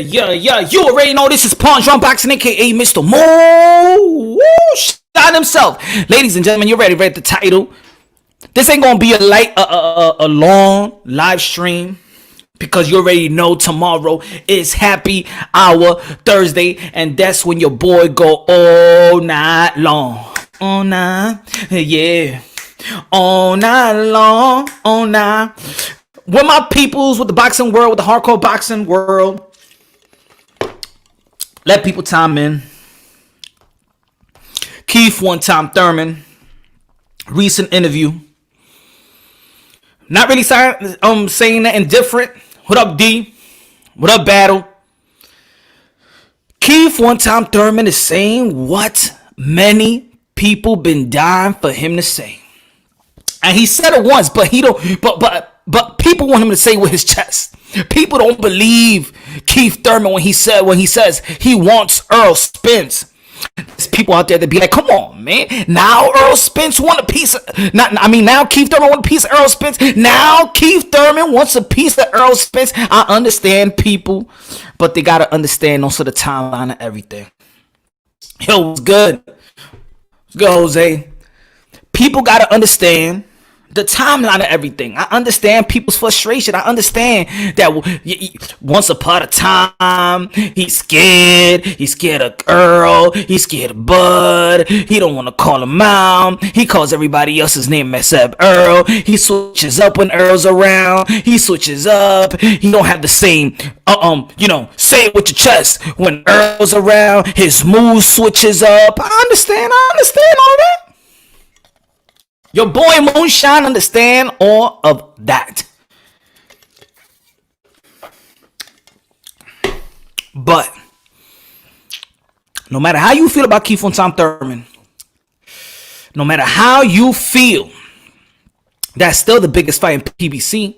You already know this is Pawn Drum Boxing, aka Mr. Mo Shine himself. Ladies and gentlemen, you ready to read the title? This ain't gonna be a long live stream because you already know tomorrow is Happy Hour Thursday, and that's when your boy go all night long. All night, yeah. All night long, all night. With my peoples, with the boxing world, with the hardcore boxing world. Let people time in. Keith one time Thurman. Recent interview. Not really saying that indifferent. What up, D? What up, Battle? Keith one time Thurman is saying what many people been dying for him to say. And he said it once, but he don't but people want him to say it with his chest. People don't believe Keith Thurman when he says he wants Errol Spence. There's people out there that be like, come on, man. Now Errol Spence want a piece of now Keith Thurman want a piece of Errol Spence. Now Keith Thurman wants a piece of Errol Spence. I understand people, but they gotta understand also the timeline of everything. Yo, what's good? What's good, Jose? People gotta understand the timeline of everything. I understand people's frustration. I understand that once upon a time, he's scared. He's scared of Earl. He's scared of Bud. He don't want to call him out. He calls everybody else's name except Earl. He switches up when Earl's around. He switches up. He don't have the same, say it with your chest. When Earl's around, his mood switches up. I understand all that. Your boy Moonshine understand all of that. But no matter how you feel about Keith on Tom Thurman, no matter how you feel, that's still the biggest fight in PBC,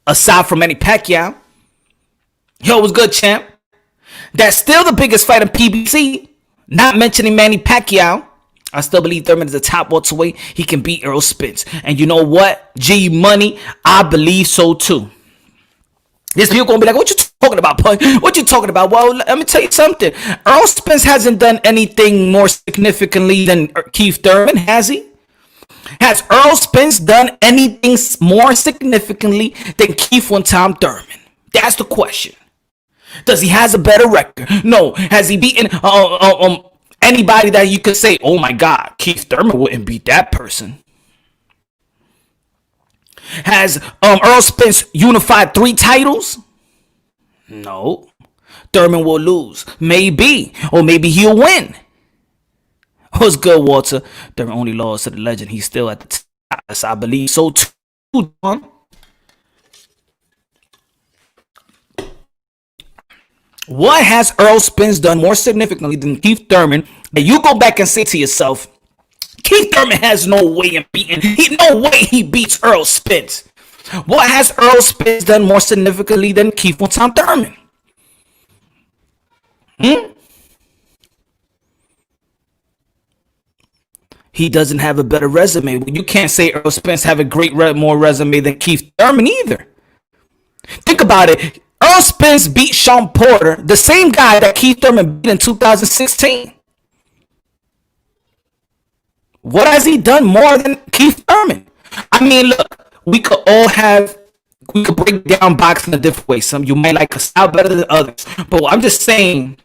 aside from Manny Pacquiao. Yo, what's good, champ? That's still the biggest fight in PBC, not mentioning Manny Pacquiao. I still believe Thurman is the top welterweight. He can beat Errol Spence. And you know what? G Money, I believe so too. There's people going to be like, what you talking about, Pun? What you talking about? Well, let me tell you something. Errol Spence hasn't done anything more significantly than Keith Thurman, has he? Has Errol Spence done anything more significantly than Keith one time Thurman? That's the question. Does he has a better record? No. Has he beaten anybody that you could say, oh my God, Keith Thurman wouldn't beat that person? Has Errol Spence unified 3 titles? No. Thurman will lose. Maybe. Or maybe he'll win. What's good, Walter? Thurman only lost to the legend. He's still at the top. Yes, I believe so too, John. What has Errol Spence done more significantly than Keith Thurman that you go back and say to yourself, Keith Thurman has no way in beating, no way he beats Errol Spence? What has Errol Spence done more significantly than Keith Thurman? He doesn't have a better resume. You can't say Errol Spence have a great more resume than Keith Thurman either. Think about it. Errol Spence beat Sean Porter, the same guy that Keith Thurman beat in 2016. What has he done more than Keith Thurman? I mean, look, we could break down boxing a different way. Some you might like a style better than others. But I'm just saying,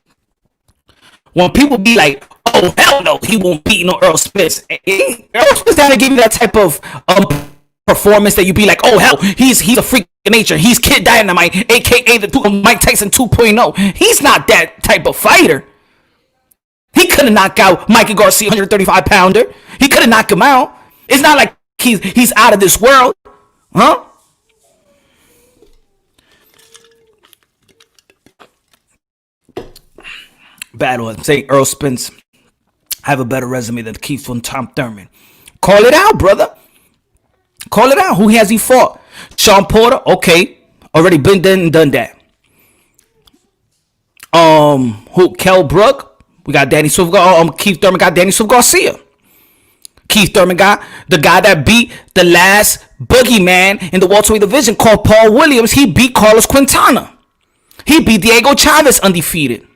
when people be like, oh, hell no, he won't beat no Errol Spence. Errol Spence doesn't give you that type of performance that you be like, oh hell, he's a freak of nature. He's Kid Dynamite, aka the Mike Tyson 2.0. He's not that type of fighter. He couldn't knock out Mikey Garcia, 135 pounder. He couldn't knock him out. It's not like he's out of this world, huh? Battle and say Errol Spence have a better resume than Keith from Tom Thurman. Call it out, brother. Call it out. Who has he fought? Sean Porter, okay. Already been there and done that. Who? Kell Brook. We got Danny Swift. Keith Thurman got Danny Swift Garcia. Keith Thurman got the guy that beat the last boogeyman in the welterweight division called Paul Williams. He beat Carlos Quintana. He beat Diego Chavez undefeated.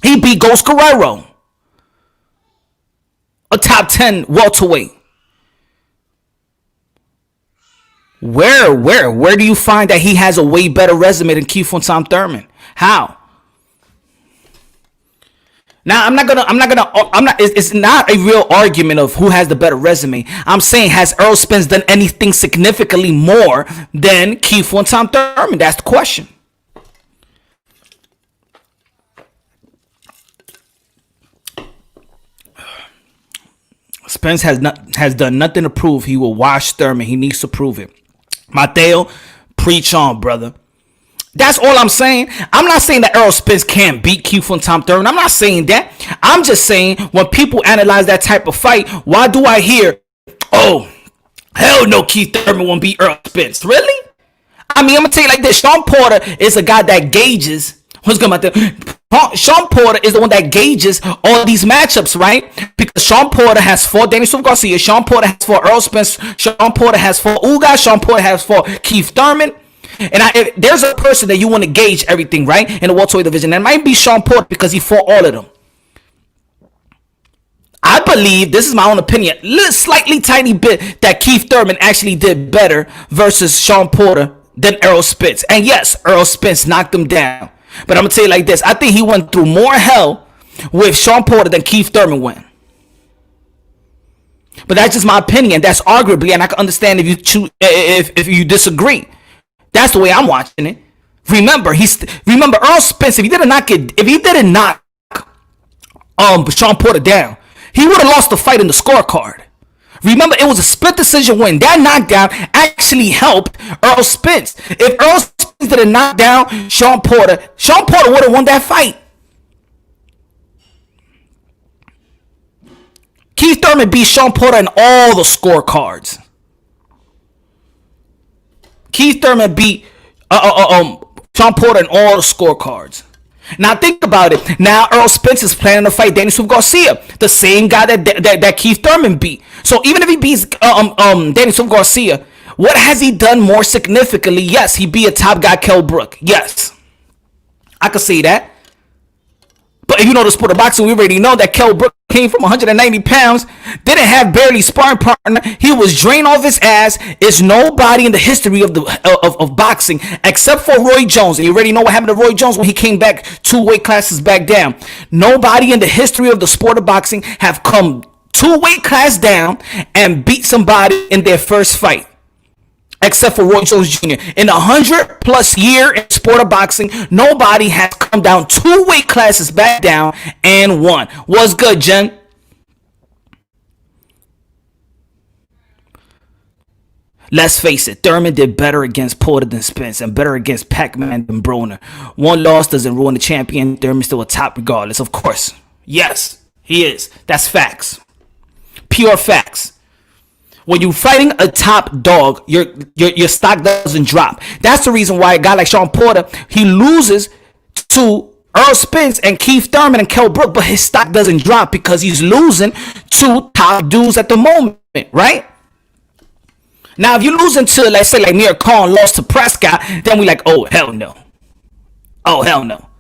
He beat Ghost Guerrero, a top 10 welterweight. Where do you find that he has a way better resume than Keith Tom Thurman? How? Now it's not a real argument of who has the better resume. I'm saying, has Errol Spence done anything significantly more than Keith Tom Thurman? That's the question. Spence has done nothing to prove he will wash Thurman. He needs to prove it. Mateo, preach on, brother. That's all I'm saying. I'm not saying that Errol Spence can't beat Keith Tom Thurman. I'm not saying that. I'm just saying when people analyze that type of fight, why do I hear, oh, hell no, Keith Thurman won't beat Errol Spence? Really? I mean, I'm going to tell you like this. Sean Porter is a guy that gauges what's going to Sean Porter is the one that gauges all these matchups, right? Because Sean Porter has fought Daniel Garcia, Sean Porter has fought Errol Spence, Sean Porter has fought Ugas, Sean Porter has fought Keith Thurman. And if there's a person that you want to gauge everything, right, in the welterweight division, that might be Sean Porter because he fought all of them. I believe, this is my own opinion, slightly tiny bit, that Keith Thurman actually did better versus Sean Porter than Errol Spence. And yes, Errol Spence knocked him down. But I'm going to tell you like this. I think he went through more hell with Sean Porter than Keith Thurman went. But that's just my opinion. That's arguably, and I can understand if you disagree. That's the way I'm watching it. Remember Earl Spence, if he didn't knock Sean Porter down, he would have lost the fight in the scorecard. Remember, it was a split decision win. That knockdown actually helped Errol Spence. If Errol Spence didn't knock down Sean Porter would have won that fight. Keith Thurman beat Sean Porter in all the scorecards. Keith Thurman beat Sean Porter in all the scorecards. Now think about it. Now Errol Spence is planning to fight Daniel Garcia, the same guy that Keith Thurman beat. So even if he beats Daniel Garcia, what has he done more significantly? Yes, he beat a top guy, Kell Brook. Yes, I could say that. But if you know the sport of boxing, we already know that Kell Brook came from 190 pounds, didn't have barely sparring partner. He was drained off his ass. It's nobody in the history of boxing except for Roy Jones. And you already know what happened to Roy Jones when he came back 2 weight classes back down. Nobody in the history of the sport of boxing have come 2 weight class down and beat somebody in their first fight. Except for Roy Jones Jr. In 100+ year in sport of boxing, nobody has come down 2 weight classes back down and won. What's good, Jen? Let's face it, Thurman did better against Porter than Spence and better against Pac-Man than Broner. One loss doesn't ruin the champion. Thurman's still a top regardless, of course. Yes, he is. That's facts. Pure facts. When you're fighting a top dog, your stock doesn't drop. That's the reason why a guy like Sean Porter, he loses to Errol Spence and Keith Thurman and Kell Brook, but his stock doesn't drop because he's losing to top dudes at the moment, right? Now, if you're losing to, let's say, like Mir Khan lost to Prescott, then we like, oh, hell no. Oh, hell no.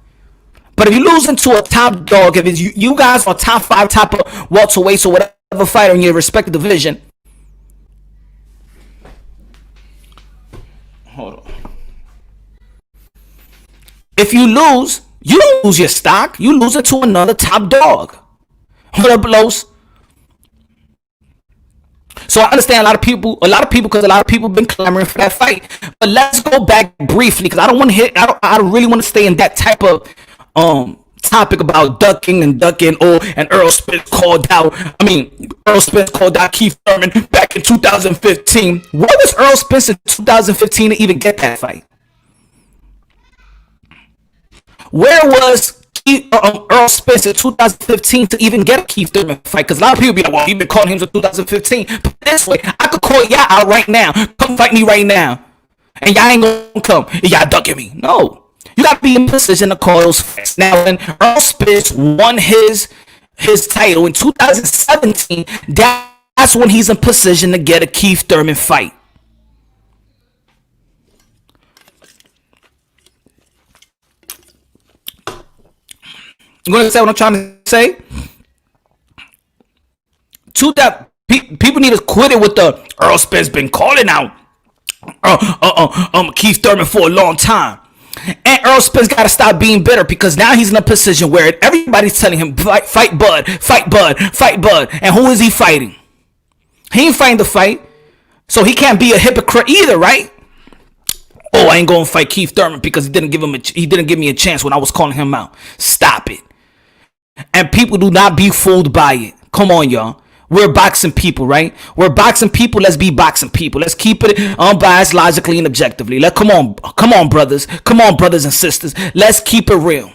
But if you're losing to a top dog, if it's you guys are top 5, top welterweights or whatever fighter in your respective division, hold on. If you lose, you don't lose your stock. You lose it to another top dog. Hold up, Los. So I understand a lot of people, because a lot of people been clamoring for that fight. But let's go back briefly, because I don't want to hit. I don't really want to stay in that type of topic about ducking. Oh, and Errol Spence called out. Errol Spence called out Keith Thurman back in 2015. Where was Errol Spence in 2015 to even get that fight? Where was Errol Spence in 2015 to even get a Keith Thurman fight? Because a lot of people be like, well, you've been calling him since 2015. But this way, I could call y'all out right now. Come fight me right now. And y'all ain't gonna come. Y'all ducking me. No. You got to be in position to call those fights. Now, when Errol Spence won his title in 2017, that's when he's in position to get a Keith Thurman fight. You gonna say what I'm trying to say? To that, people need to quit it with the Errol Spence been calling out Keith Thurman for a long time. And Errol Spence got to stop being bitter, because now he's in a position where everybody's telling him, fight Bud, fight Bud, fight Bud. And who is he fighting? He ain't fighting the fight. So he can't be a hypocrite either, right? Oh, I ain't going to fight Keith Thurman because he didn't give me a chance when I was calling him out. Stop it. And people do not be fooled by it. Come on, y'all. We're boxing people, right? We're boxing people. Let's be boxing people. Let's keep it unbiased, logically, and objectively. Come on, brothers. Come on, brothers and sisters. Let's keep it real.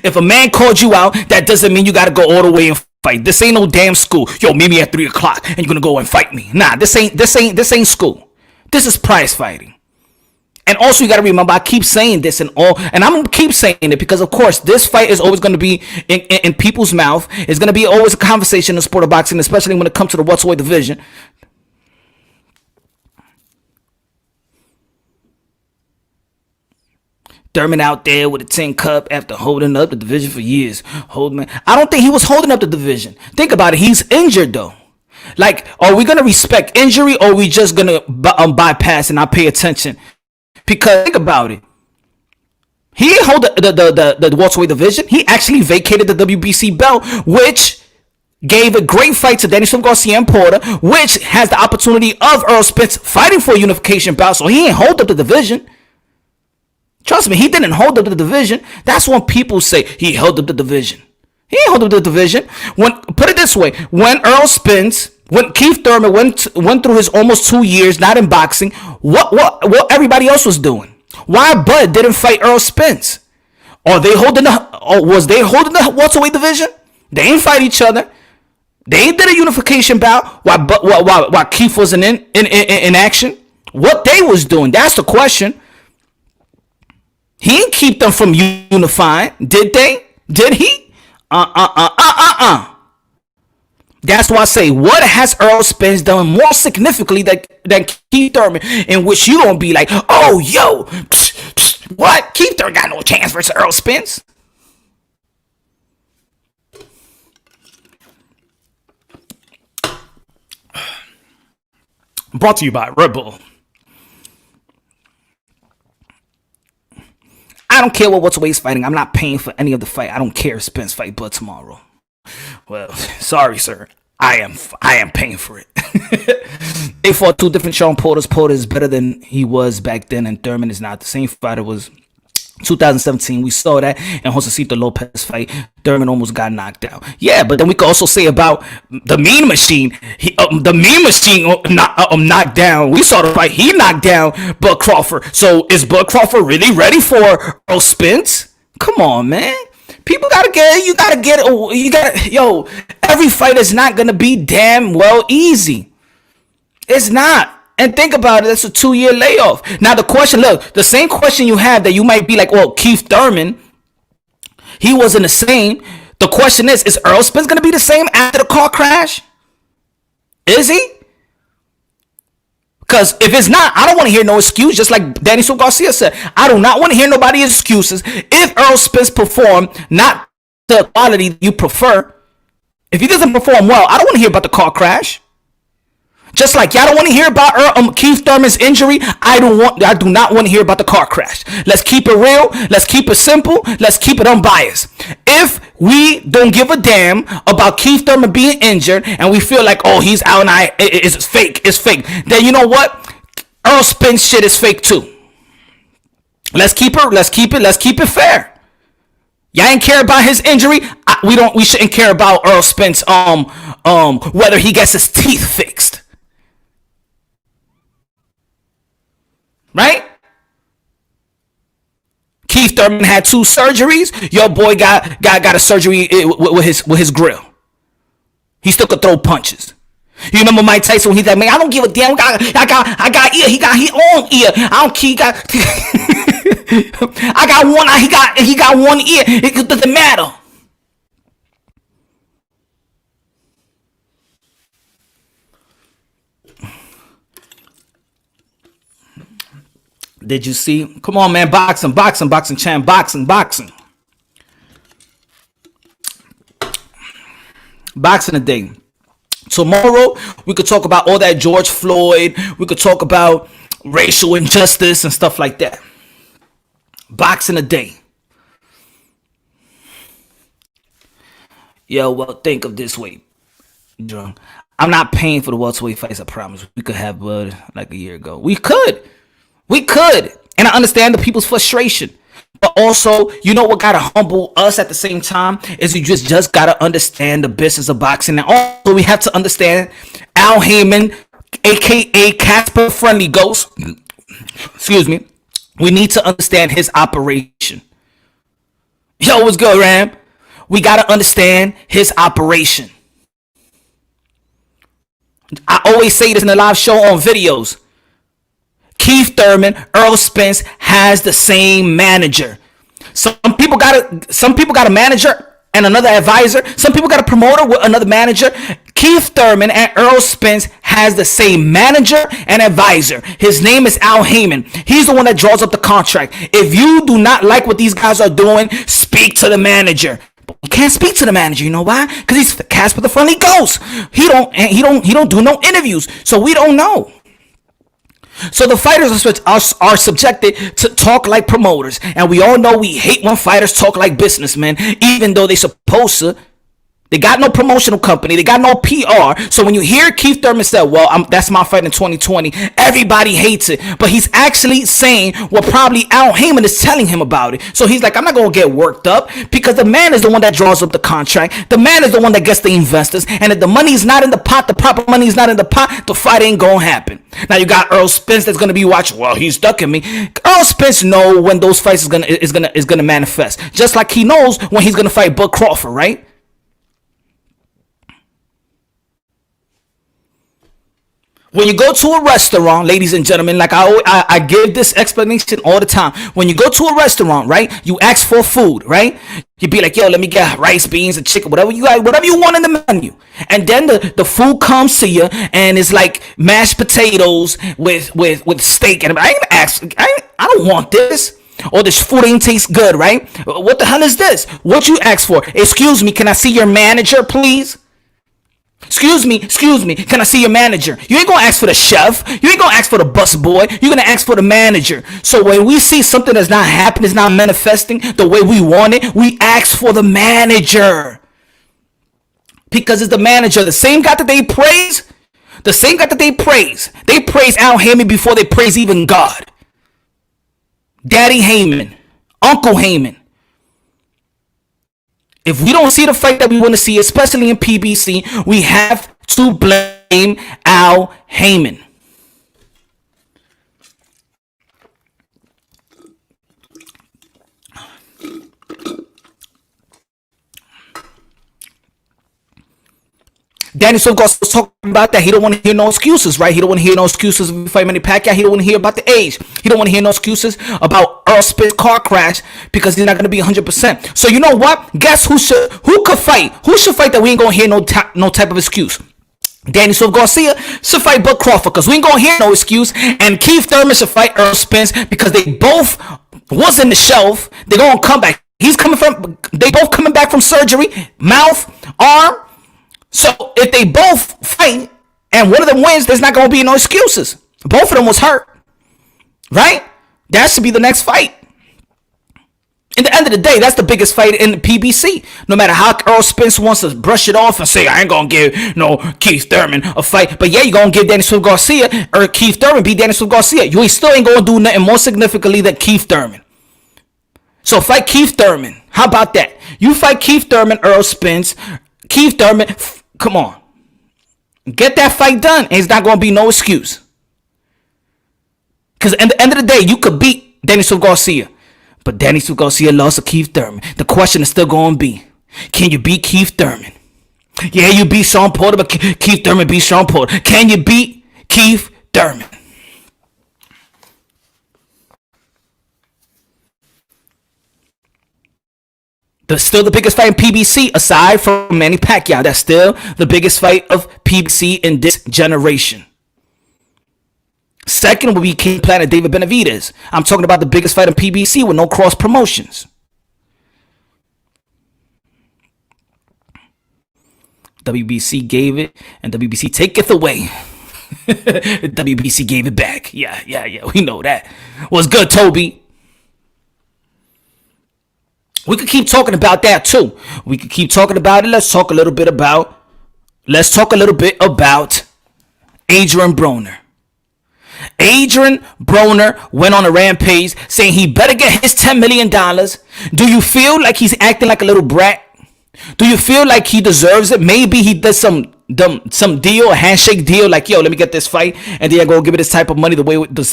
If a man called you out, that doesn't mean you got to go all the way and fight. This ain't no damn school. Yo, meet me at 3:00 and you're gonna go and fight me. Nah, this ain't school. This is prize fighting. And also, you got to remember, I keep saying this and I'm going to keep saying it because, of course, this fight is always going to be in people's mouth. It's going to be always a conversation in the sport of boxing, especially when it comes to the welterweight division. Thurman out there with a tin cup after holding up the division for years. I don't think he was holding up the division. Think about it. He's injured, though. Like, are we going to respect injury, or are we just going to bypass and not pay attention? Because think about it. He didn't hold the welterweight division. He actually vacated the WBC belt, which gave a great fight to Daniel Garcia and Porter, which has the opportunity of Errol Spence fighting for a unification bout. So he didn't hold up the division. Trust me, he didn't hold up the division. That's when people say he held up the division. He didn't hold up the division. Put it this way, when Keith Thurman went through his almost 2 years not in boxing, what everybody else was doing? Why Bud didn't fight Errol Spence? Was they holding the welterweight division? They ain't fight each other. They ain't did a unification bout while Keith wasn't in action. What they was doing? That's the question. He didn't keep them from unifying, did they? Did he? That's why I say, what has Errol Spence done more significantly than Keith Thurman, in which you don't be like, oh, yo, what? Keith Thurman got no chance versus Errol Spence. Brought to you by Red Bull. I don't care what welterweight's fighting. I'm not paying for any of the fight. I don't care if Spence fight Bud tomorrow. Well, sorry, sir. I am paying for it. They fought two different Sean Porters. Porter is better than he was back then, and Thurman is not. The same fighter was 2017. We saw that in Josecito Lopez fight. Thurman almost got knocked out. Yeah, but then we could also say about the Mean Machine. The Mean Machine knocked down. We saw the fight. He knocked down Bud Crawford. So is Bud Crawford really ready for Errol Spence? Come on, man. People yo, every fight is not going to be damn well easy. It's not. And think about it, that's a 2-year layoff. Now the question, look, the same question you have that you might be like, well, Keith Thurman, he wasn't the same. The question is Errol Spence going to be the same after the car crash? Is he? Because if it's not, I don't want to hear no excuse, just like Daniel Garcia said. I do not want to hear nobody's excuses. If Errol Spence performed not the quality you prefer, if he doesn't perform well, I don't want to hear about the car crash. Just like y'all don't want to hear about Keith Thurman's injury, I do not want to hear about the car crash. Let's keep it real. Let's keep it simple. Let's keep it unbiased. If we don't give a damn about Keith Thurman being injured and we feel like, oh, he's out and it's fake, then you know what? Errol Spence shit is fake too. Let's keep it fair. Y'all ain't care about his injury. We shouldn't care about Errol Spence whether he gets his teeth fixed. Right? Keith Thurman had 2 surgeries. Your boy got a surgery with his grill. He still could throw punches. You remember Mike Tyson when he's like, man, I don't give a damn. I got ear. He got his own ear. I don't care. I got one. He got one ear. It doesn't matter. Did you see? Come on, man. Boxing, champ. Boxing. Boxing a day. Tomorrow, we could talk about all that George Floyd. We could talk about racial injustice and stuff like that. Boxing a day. Yo, well, think of this way, Drunk. I'm not paying for the welterweight fights, I promise. We could have blood like a year ago. We could. And I understand the people's frustration. But also, you know what gotta humble us at the same time is you just gotta understand the business of boxing. And also, we have to understand Al Heyman, aka Casper Friendly Ghost. Excuse me. We need to understand his operation. Yo, what's good, Ram? We gotta understand his operation. I always say this in the live show on videos. Keith Thurman, Errol Spence has the same manager. Some people got a manager and another advisor. Some people got a promoter with another manager. Keith Thurman and Errol Spence has the same manager and advisor. His name is Al Heyman. He's the one that draws up the contract. If you do not like what these guys are doing, speak to the manager. But we can't speak to the manager. You know why? Because he's Casper the Friendly Ghost. He don't do no interviews, so we don't know. So the fighters are subjected to talk like promoters, and we all know we hate when fighters talk like businessmen, even though they supposed to. They got no promotional company. They got no PR. So when you hear Keith Thurman say, well, that's my fight in 2020, everybody hates it. But he's actually saying what probably Al Heyman is telling him about it. So he's like, I'm not going to get worked up because the man is the one that draws up the contract. The man is the one that gets the investors. And if the money is not in the pot, the proper money is not in the pot, the fight ain't going to happen. Now you got Errol Spence that's going to be watching. Well, he's ducking me. Errol Spence know when those fights is gonna manifest. Just like he knows when he's going to fight Bud Crawford, right? When you go to a restaurant, ladies and gentlemen, like I give this explanation all the time. When you go to a restaurant, right, you ask for food, right? You be like, yo, let me get rice, beans, and chicken, whatever you want in the menu. And then the food comes to you, and it's like mashed potatoes with steak. And I ain't ask, I don't want this. Or this food ain't taste good, right? What the hell is this? What you ask for? Excuse me, can I see your manager, please? Excuse me, can I see your manager? You ain't gonna ask for the chef. You ain't gonna ask for the bus boy. You're gonna ask for the manager. So when we see something that's not happening, it's not manifesting the way we want it, we ask for the manager. Because it's the manager, the same guy that they praise, they praise Al Heyman before they praise even God. Daddy Heyman, Uncle Heyman. If we don't see the fight that we want to see, especially in PBC, we have to blame Al Heyman. Danny Silva was talking about that. He don't want to hear no excuses, right? He don't want to hear no excuses if we fight Manny Pacquiao. He don't want to hear about the age. He don't want to hear no excuses about Errol Spence car crash because he's not going to be 100%. So you know what? Guess who could fight? Who should fight that we ain't going to hear no type of excuse? Danny Silva Garcia should fight Bud Crawford because we ain't going to hear no excuse. And Keith Thurman should fight Errol Spence because they both was in the shelf. They're going to come back. They both coming back from surgery, mouth, arm. So if they both fight and one of them wins, there's not going to be no excuses. Both of them was hurt, right? That should be the next fight. In the end of the day, that's the biggest fight in the PBC. No matter how Errol Spence wants to brush it off and say, I ain't going to give no Keith Thurman a fight. But yeah, you're going to give Danny Silva Garcia or Keith Thurman beat Danny Silva Garcia. You still ain't going to do nothing more significantly than Keith Thurman. So fight Keith Thurman. How about that? You fight Keith Thurman, Errol Spence. Keith Thurman, come on. Get that fight done. And it's not going to be no excuse. Because at the end of the day, you could beat Danny Silva Garcia. But Danny Silva Garcia lost to Keith Thurman. The question is still going to be, can you beat Keith Thurman? Yeah, you beat Sean Porter, but Keith Thurman beat Sean Porter. Can you beat Keith Thurman? That's still the biggest fight in PBC aside from Manny Pacquiao. That's still the biggest fight of PBC in this generation. Second will be King Planet David Benavidez. I'm talking about the biggest fight in PBC with no cross promotions. WBC gave it, and WBC taketh away. WBC gave it back. Yeah. We know that. What's good, Toby? We could keep talking about that too. We could keep talking about it. Let's talk a little bit about Adrien Broner. Adrien Broner went on a rampage saying he better get his $10 million. Do you feel like he's acting like a little brat? Do you feel like he deserves it? Maybe he does some deal, a handshake deal, like, yo, let me get this fight, and then I go give it this type of money almost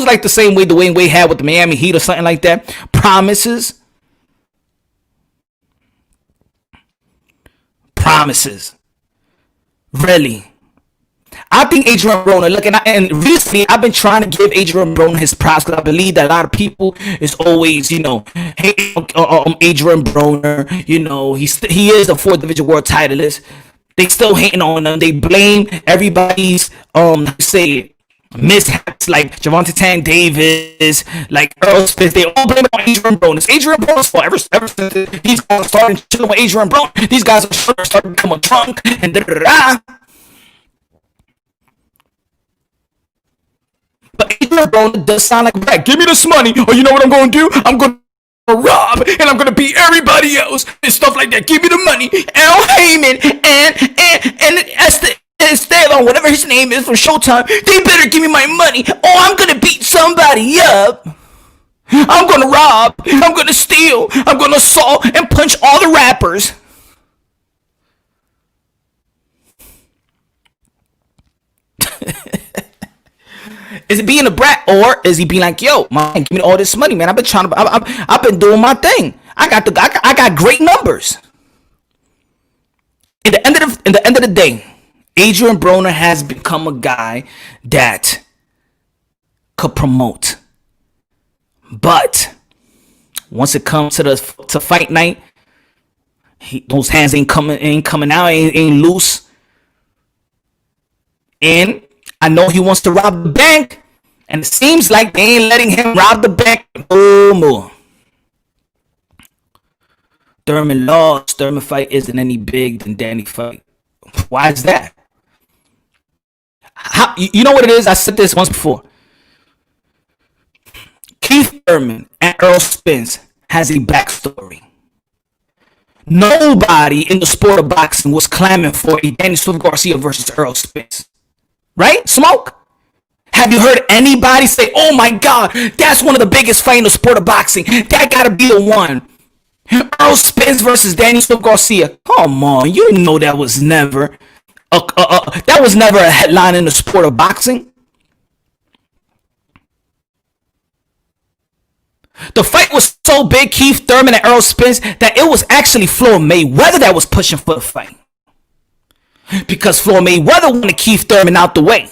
like the same way Dwayne Wade had with the Miami Heat or something like that. Promises. Really. I think Adrien Broner, and recently I've been trying to give Adrien Broner his props because I believe that a lot of people is always, hating on Adrien Broner. He is a 4th division world titleist. They still hating on him. They blame everybody's mishaps, like Gervonta Tank Davis, like Errol Spence. They all blame it on Adrien Broner. It's Adrien Broner's fault. Ever since these guys started chilling with Adrien Broner, these guys are starting to become drunk and da-da-da-da. But Adrien Broner does sound like, right, give me this money, or you know what I'm going to do? I'm going to rob, and I'm going to beat everybody else, and stuff like that. Give me the money. Al Heyman and Esteban, whatever his name is from Showtime, they better give me my money, or I'm going to beat somebody up. I'm going to rob, I'm going to steal, I'm going to assault and punch all the rappers. Is it being a brat, or is he being like, yo, man, give me all this money, man? I've been doing my thing. I got great numbers. In the end of the day, Adrien Broner has become a guy that could promote, but once it comes to fight night, those hands ain't coming out, ain't loose, and I know he wants to rob the bank, and it seems like they ain't letting him rob the bank no more. Thurman lost. Thurman fight isn't any big than Danny fight. Why is that? You know what it is? I said this once before. Keith Thurman and Errol Spence has a backstory. Nobody in the sport of boxing was clamoring for a Danny Garcia versus Errol Spence. Right? Smoke? Have you heard anybody say, oh my God, that's one of the biggest fights in the sport of boxing. That gotta be the one. Errol Spence versus Danny Garcia. Come on, you know that was never a headline in the sport of boxing. The fight was so big, Keith Thurman and Errol Spence, that it was actually Floyd Mayweather that was pushing for the fight. Because Floyd Mayweather wanted Keith Thurman out the way.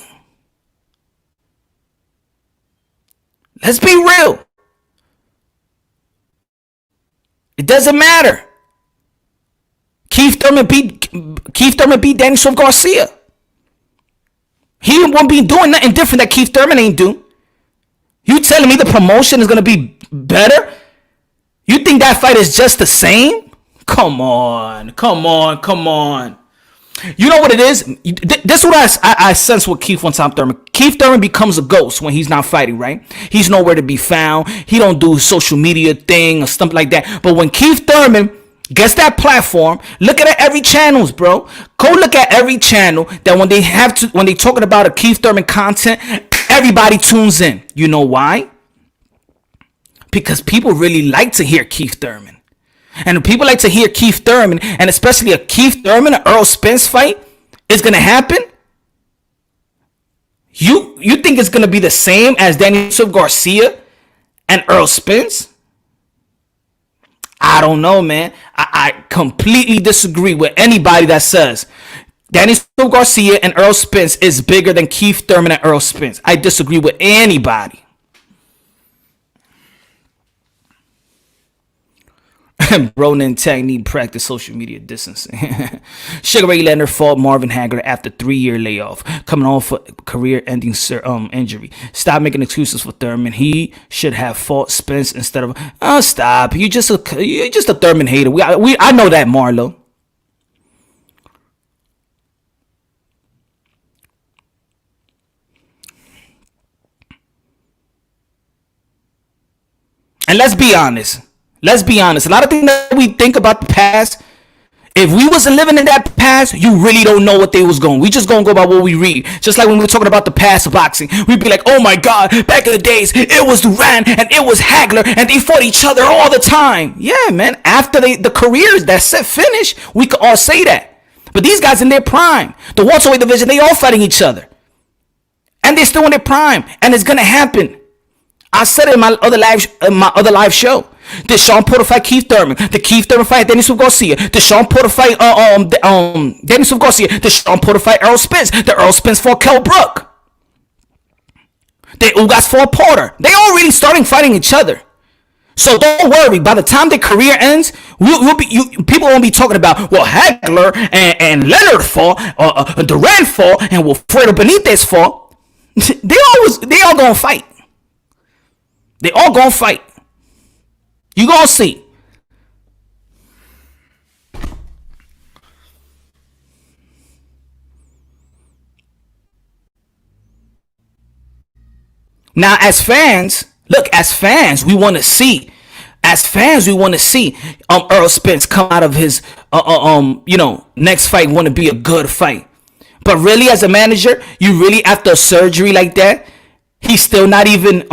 Let's be real. It doesn't matter. Keith Thurman beat Danny Garcia. He won't be doing nothing different that Keith Thurman ain't do. You telling me the promotion is gonna be better? You think that fight is just the same? Come on. You know what it is? This is what I sense with Keith Thurman. Keith Thurman becomes a ghost when he's not fighting, right? He's nowhere to be found. He don't do social media thing or stuff like that. But when Keith Thurman gets that platform, look at every channels, bro. Go look at every channel that when they talking about a Keith Thurman content, everybody tunes in. You know why? Because people really like to hear Keith Thurman. And people like to hear Keith Thurman, and especially a Keith Thurman and Errol Spence fight is going to happen. You think it's going to be the same as Danny Garcia and Errol Spence? I don't know, man. I completely disagree with anybody that says Danny Garcia and Errol Spence is bigger than Keith Thurman and Errol Spence. I disagree with anybody. Broner and Tag need practice social media distancing. Sugar Ray Leonard fought Marvin Hagler after 3-year layoff, coming off a career-ending injury. Stop making excuses for Thurman. He should have fought Spence instead of. Oh, stop! You're just a Thurman hater. I know that, Marlo. And let's be honest. Let's be honest. A lot of things that we think about the past, if we wasn't living in that past, you really don't know what they was going. We just gonna go by what we read. Just like when we were talking about the past of boxing, we'd be like, oh my God, back in the days, it was Duran and it was Hagler and they fought each other all the time. Yeah, man. After the careers that set finish, we could all say that. But these guys in their prime, the welterweight division, they all fighting each other. And they're still in their prime. And it's gonna happen. I said it in my other live show. Did Sean Porter fight Keith Thurman? Did Keith Thurman fight Denis Garcia? Did Sean Porter fight Denis Garcia? Did Sean Porter fight Errol Spence? Did Errol Spence fought Kell Brook? Did Ugas fought Porter? They all really starting fighting each other. So don't worry. By the time their career ends, people won't be talking about, well, Hagler and Leonard fought, Duran fought, and Wilfredo Benitez fought. They all gonna fight. They all gonna fight. You gonna see. Now, as fans, look, as fans, we want to see. As fans, we want to see Errol Spence come out of his next fight want to be a good fight. But really, as a manager, you really, after a surgery like that, he's still not even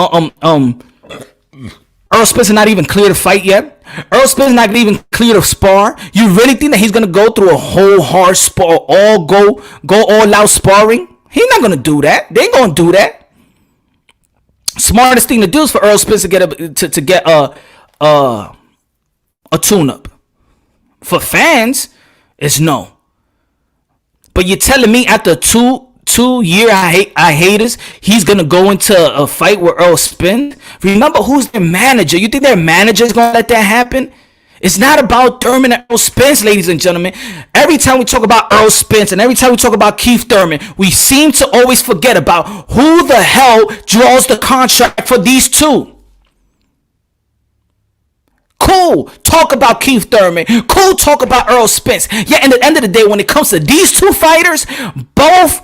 Errol Spence is not even clear to fight yet. Errol Spence is not even clear to spar. You really think that he's gonna go through a whole hard spar, go all out sparring? He's not gonna do that. They ain't gonna do that. Smartest thing to do is for Errol Spence to get a tune-up. For fans, it's no. But you're telling me after two-year hiatus, he's gonna go into a fight with Errol Spence? Remember, who's their manager? You think their manager is gonna let that happen? It's not about Thurman and Errol Spence, ladies and gentlemen. Every time we talk about Errol Spence and every time we talk about Keith Thurman, we seem to always forget about who the hell draws the contract for these two. Cool, talk about Keith Thurman. Cool, talk about Errol Spence. Yeah, at the end of the day, when it comes to these two fighters, both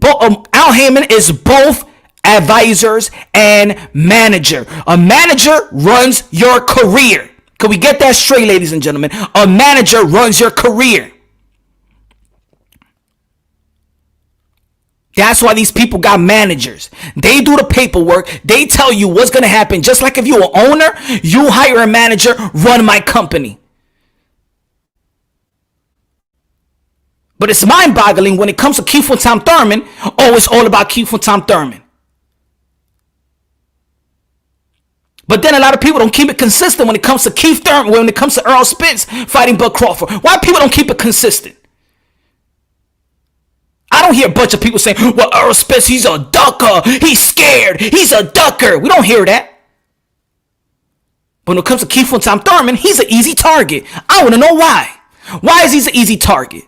Al Heyman is both advisors and manager. A manager runs your career. Can we get that straight, ladies and gentlemen? A manager runs your career. That's why these people got managers. They do the paperwork. They tell you what's going to happen. Just like if you're an owner, you hire a manager, run my company. But it's mind-boggling when it comes to Keith Thurman. Oh, it's all about Keith Thurman. But then a lot of people don't keep it consistent when it comes to Keith Thurman, when it comes to Errol Spence fighting Bud Crawford. Why people don't keep it consistent? I don't hear a bunch of people saying, well, Errol Spence, he's a ducker. He's scared. He's a ducker. We don't hear that. But when it comes to Keith Thurman, he's an easy target. I want to know why. Why is he an easy target?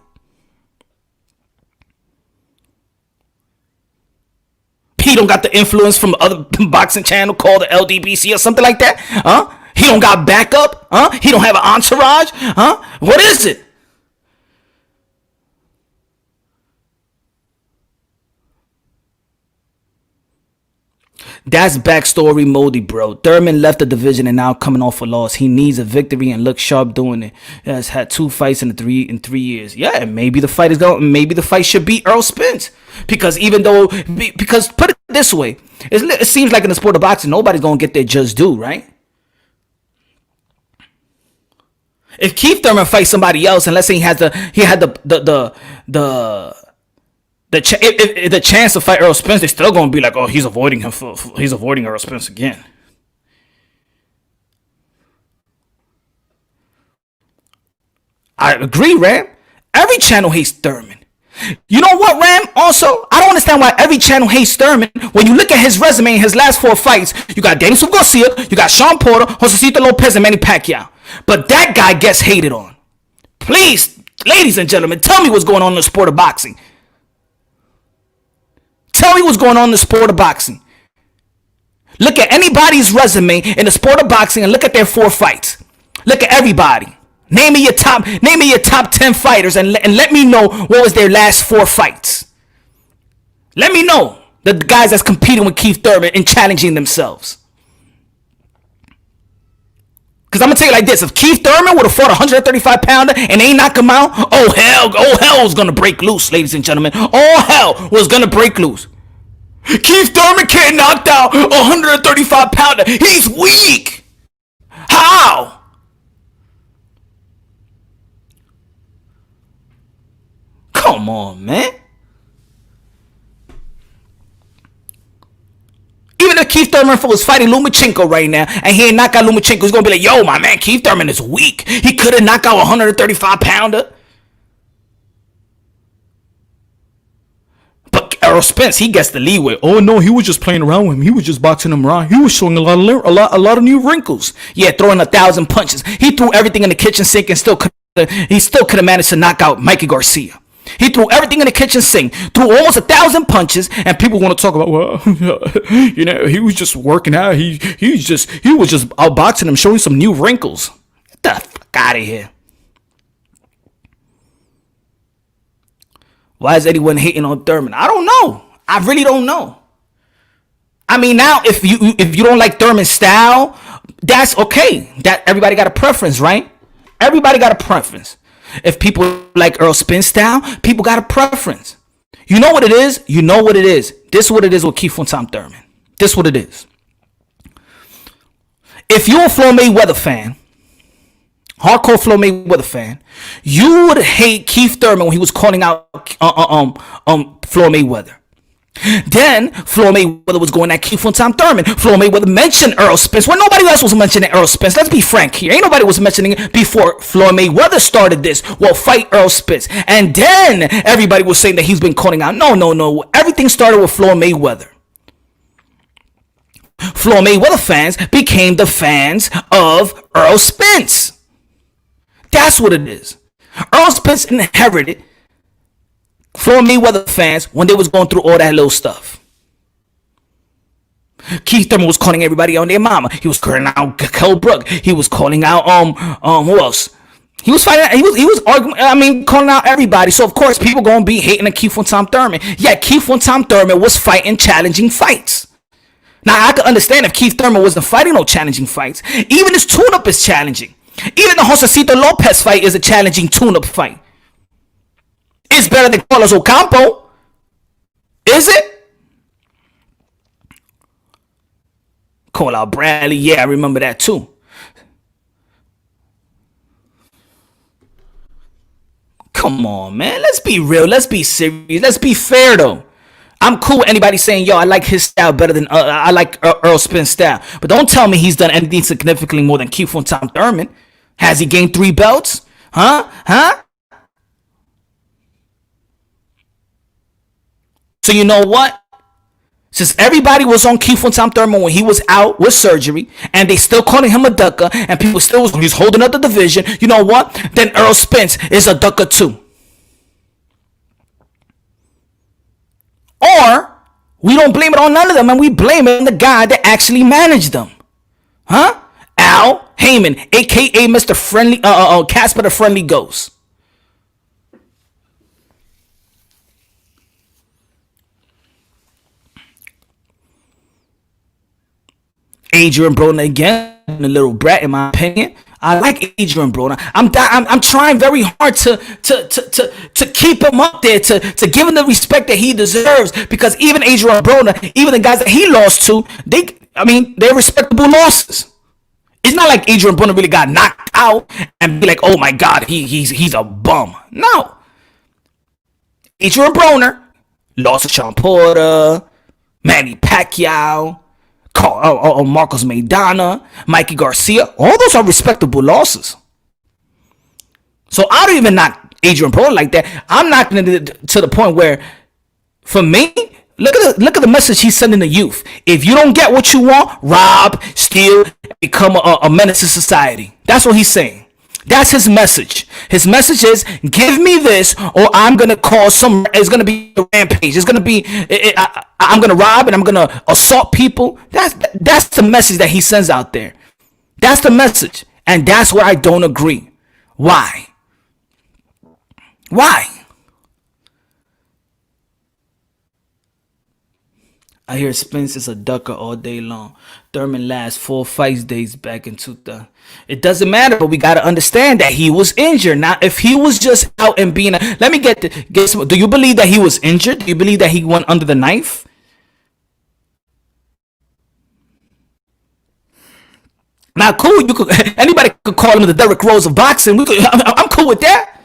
He don't got the influence from other boxing channel called the LDBC or something like that? Huh? He don't got backup? Huh? He don't have an entourage? Huh? What is it? That's backstory moldy, bro. Thurman left the division and now coming off a loss. He needs a victory and looks sharp doing it. He has had 2 fights in 3 years. Yeah, and maybe the fight should beat Errol Spence. Because put it this way, it seems like in the sport of boxing, nobody's gonna get their just due, right? If Keith Thurman fights somebody else, and let's say he had the chance to fight Errol Spence, they're still gonna be like, oh, he's avoiding Errol Spence again. I agree, Ram. Every channel hates Thurman. You know what, Ram? Also, I don't understand why every channel hates Thurman. When you look at his resume in his last 4 fights, you got Denis Garcia, you got Sean Porter, Josecito Lopez, and Manny Pacquiao. But that guy gets hated on. Please, ladies and gentlemen, tell me what's going on in the sport of boxing. Tell me what's going on in the sport of boxing. Look at anybody's resume in the sport of boxing and look at their 4 fights. Look at everybody. Name me your top 10 fighters and let me know what was their last 4 fights. Let me know the guys that's competing with Keith Thurman and challenging themselves. Because I'm going to tell you like this. If Keith Thurman would have fought a 135 pounder and they knock him out, oh hell was going to break loose, ladies and gentlemen. All hell was going to break loose. Keith Thurman can't knock out a 135 pounder. He's weak. How? Come on, man. Even if Keith Thurman was fighting Lomachenko right now and he ain't knock out Lomachenko, he's going to be like, yo, my man, Keith Thurman is weak. He could have knocked out a 135 pounder. But Errol Spence, he gets the leeway. Oh, no, he was just playing around with him. He was just boxing him around. He was showing a lot of new wrinkles. Yeah, throwing 1,000 punches. He threw everything in the kitchen sink and still could have managed to knock out Mikey Garcia. He threw everything in the kitchen sink, threw almost 1,000 punches, and people want to talk about, well, he was just working out. He was just outboxing him, showing some new wrinkles. Get the fuck out of here. Why is anyone hating on Thurman? I don't know. I really don't know. I mean, now if you don't like Thurman's style, that's okay. That everybody got a preference, right? Everybody got a preference. If people like Errol Spence style, people got a preference. You know what it is? You know what it is. This is what it is with Keith Thurman. This is what it is. If you're a Floyd Mayweather fan, hardcore Floyd Mayweather fan, you would hate Keith Thurman when he was calling out Floyd Mayweather. Then Floyd Mayweather was going at Keith Thurman. Floyd Mayweather mentioned Errol Spence when nobody else was mentioning Errol Spence. Let's be frank here. Ain't nobody was mentioning it before Floyd Mayweather started this. Well, fight Errol Spence. And then everybody was saying that he's been calling out. No. Everything started with Floyd Mayweather. Floyd Mayweather fans became the fans of Errol Spence. That's what it is. Errol Spence inherited Floyd Mayweather fans when they was going through all that little stuff. Keith Thurman was calling everybody on their mama. He was calling out Kell Brook. He was calling out who else? He was fighting. He was arguing. I mean, calling out everybody. So of course people gonna be hating on Keith Thurman. Yeah, Keith Thurman was fighting challenging fights. Now I can understand if Keith Thurman wasn't fighting no challenging fights. Even his tune-up is challenging. Even the Josecito Lopez fight is a challenging tune-up fight. It's better than Carlos Ocampo. Is it? Call out Bradley. Yeah, I remember that too. Come on, man. Let's be real. Let's be serious. Let's be fair, though. I'm cool with anybody saying, yo, I like his style better than I like Errol Spence's style. But don't tell me he's done anything significantly more than Keith Thurman. Has he gained 3 belts? Huh? So you know what? Since everybody was on Keith Thurman when he was out with surgery, and they still calling him a ducker, and people still he's holding up the division, you know what? Then Errol Spence is a ducker too. Or we don't blame it on none of them, and we blame it on the guy that actually managed them. Huh? Al Heyman, aka Mr. Friendly, Casper the Friendly Ghost. Adrien Broner again, a little brat in my opinion. I like Adrien Broner. I'm trying very hard to keep him up there, to give him the respect that he deserves, because even Adrien Broner, even the guys that he lost to, they're respectable losses. It's not like Adrien Broner really got knocked out and be like, oh my God, he's a bum. No. Adrien Broner lost to Sean Porter, Manny Pacquiao, Marcos Maidana, Mikey Garcia. All those are respectable losses. So I don't even knock Adrien Broner like that. I'm knocking it to the point where, for me, look at the message he's sending the youth. If you don't get what you want, rob, steal, become a menace to society. That's what he's saying. That's his message. His message is, give me this, or I'm gonna cause some. It's gonna be a rampage. It's gonna be. I'm gonna rob and I'm gonna assault people. That's the message that he sends out there. That's the message, and that's where I don't agree. Why? I hear Spence is a ducker all day long. Thurman last 4 fights days back in 2000. It doesn't matter, but we got to understand that he was injured. Now, if he was just out and being let me get some. Do you believe that he was injured? Do you believe that he went under the knife? Now, cool. You could anybody could call him the Derrick Rose of boxing. I'm cool with that.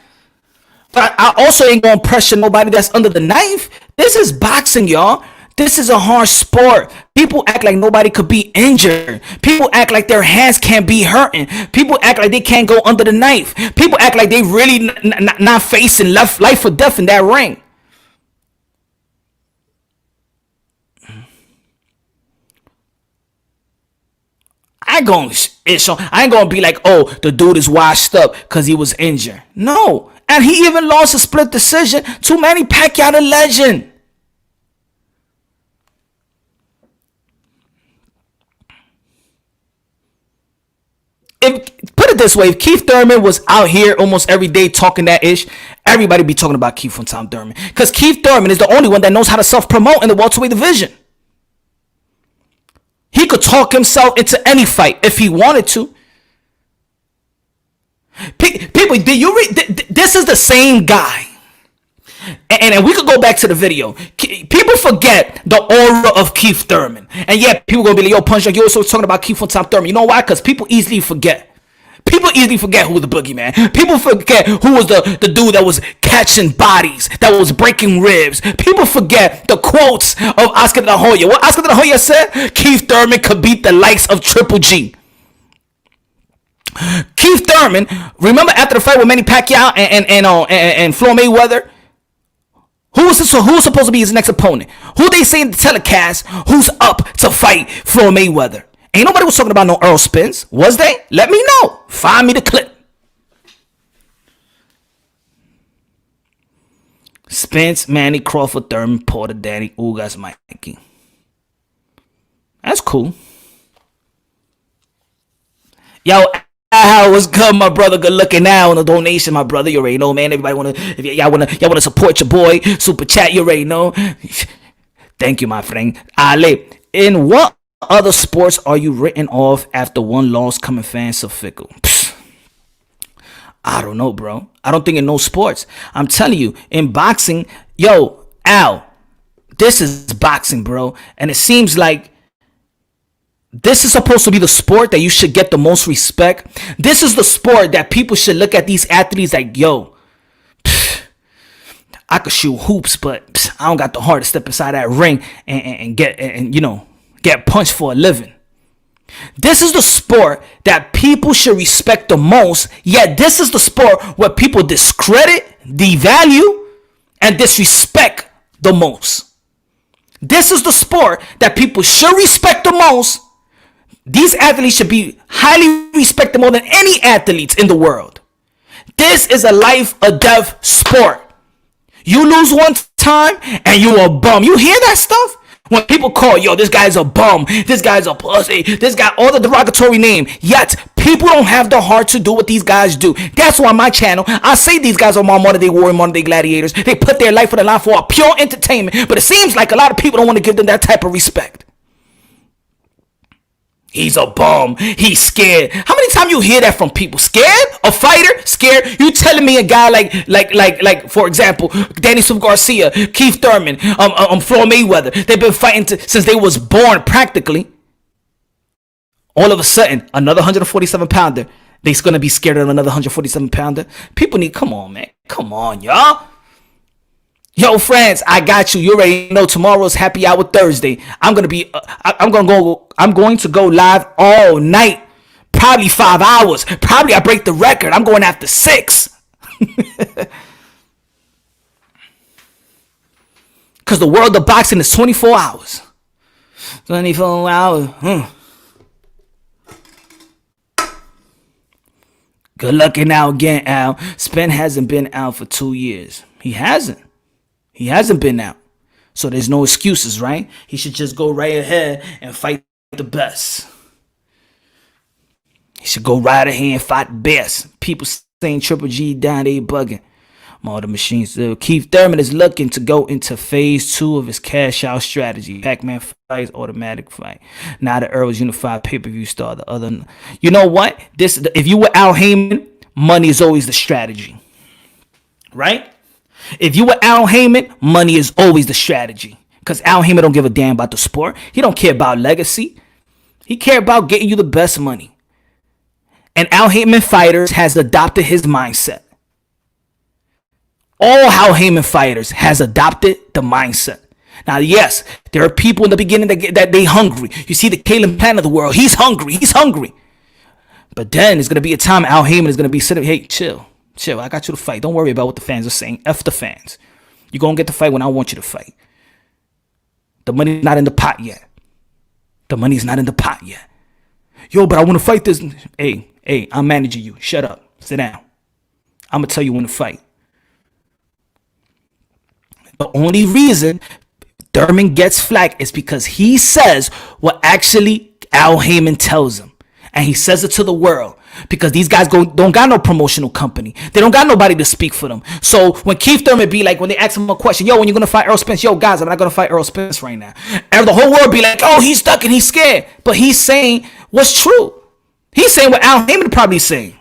But I also ain't gonna pressure nobody that's under the knife. This is boxing, y'all. This is a hard sport. People act like nobody could be injured. People act like their hands can't be hurting. People act like they can't go under the knife. People act like they really not facing life or death in that ring. I ain't gonna be like, oh, the dude is washed up because he was injured. No. And he even lost a split decision to Manny Pacquiao, the legend. Put it this way, if Keith Thurman was out here almost every day talking that ish, everybody be talking about Keith from Tom Thurman. Because Keith Thurman is the only one that knows how to self-promote in the welterweight division. He could talk himself into any fight if he wanted to. People, did you read? This is the same guy. And we could go back to the video. People forget the aura of Keith Thurman. And yeah, people gonna be like, yo, Punch, like, you also talking about Keith from Tom Thurman. You know why? Because people easily forget. People easily forget who was the boogeyman. People forget who was the dude that was catching bodies, that was breaking ribs. People forget the quotes of Oscar de la Hoya. What Oscar de la Hoya said? Keith Thurman could beat the likes of Triple G. Keith Thurman, remember after the fight with Manny Pacquiao and Floyd Mayweather? Who was supposed to be his next opponent? Who they say in the telecast who's up to fight Floyd Mayweather? Ain't nobody was talking about no Errol Spence, was they? Let me know. Find me the clip. Spence, Manny, Crawford, Thurman, Porter, Danny, Ugas, Mikey. That's cool. Yo, how was good, my brother? Good looking now on the donation, my brother. You already know, man. Everybody y'all wanna support your boy. Super chat, you already know. Thank you, my friend. Ale, in what other sports are you written off after one loss? Coming fans so fickle. Pfft. I don't know, bro. I don't think in no sports. I'm telling you, in boxing, yo, Al, this is boxing, bro. And it seems like this is supposed to be the sport that you should get the most respect. This is the sport that people should look at these athletes like, yo, I could shoot hoops, but I don't got the heart to step inside that ring and get punched for a living. This is the sport that people should respect the most, yet this is the sport where people discredit, devalue, and disrespect the most. This is the sport that people should respect the most. These athletes should be highly respected more than any athletes in the world. This is a life or death sport. You lose one time and you a bum. You hear that stuff? When people call, yo, this guy's a bum, this guy's a pussy, this guy, all the derogatory name. Yet, people don't have the heart to do what these guys do. That's why my channel, I say these guys are my modern day warrior, modern day gladiators. They put their life on the line for a pure entertainment. But it seems like a lot of people don't want to give them that type of respect. He's a bum. He's scared. How many times you hear that from people? Scared? A fighter? Scared? You telling me a guy like for example, Danny Silva Garcia, Keith Thurman, Floyd Mayweather, they've been fighting since they was born practically. All of a sudden, another 147 pounder, they's gonna be scared of another 147 pounder. People need, come on, man. Come on, y'all. Yo, friends, I got you. You already know tomorrow's Happy Hour Thursday. I'm going to go live all night. Probably 5 hours. Probably I break the record. I'm going after 6. Because the world of boxing is 24 hours. 24 hours. Good luck now again, Al. Spence hasn't been out for 2 years. He hasn't. He hasn't been out. So there's no excuses, right? He should just go right ahead and fight the best. He should go right ahead and fight the best. People saying Triple G down, they bugging. More the machines. Keith Thurman is looking to go into phase 2 of his cash out strategy. Pac-Man fights, automatic fight. Now the Earl's unified pay-per-view star. The other, you know what? If you were Al Heyman, money is always the strategy, right? If you were Al Heyman, money is always the strategy. Because Al Heyman don't give a damn about the sport. He don't care about legacy. He care about getting you the best money. And Al Heyman fighters has adopted his mindset. All Al Heyman fighters has adopted the mindset. Now, yes, there are people in the beginning that they hungry. You see the Caleb Plant of the world. He's hungry. He's hungry. But then there's going to be a time Al Heyman is going to be sitting, hey, chill. I got you to fight. Don't worry about what the fans are saying. F the fans. You're going to get the fight when I want you to fight. The money's not in the pot yet. Yo, but I want to fight this. Hey, I'm managing you. Shut up. Sit down. I'm going to tell you when to fight. The only reason Thurman gets flack is because he says what actually Al Heyman tells him. And he says it to the world. Because these guys don't got no promotional company. They don't got nobody to speak for them. So when Keith Thurman be like, when they ask him a question, yo, when you going to fight Errol Spence? Yo, guys, I'm not going to fight Errol Spence right now. And the whole world be like, oh, he's stuck and he's scared. But he's saying what's true. He's saying what Al Heyman probably saying.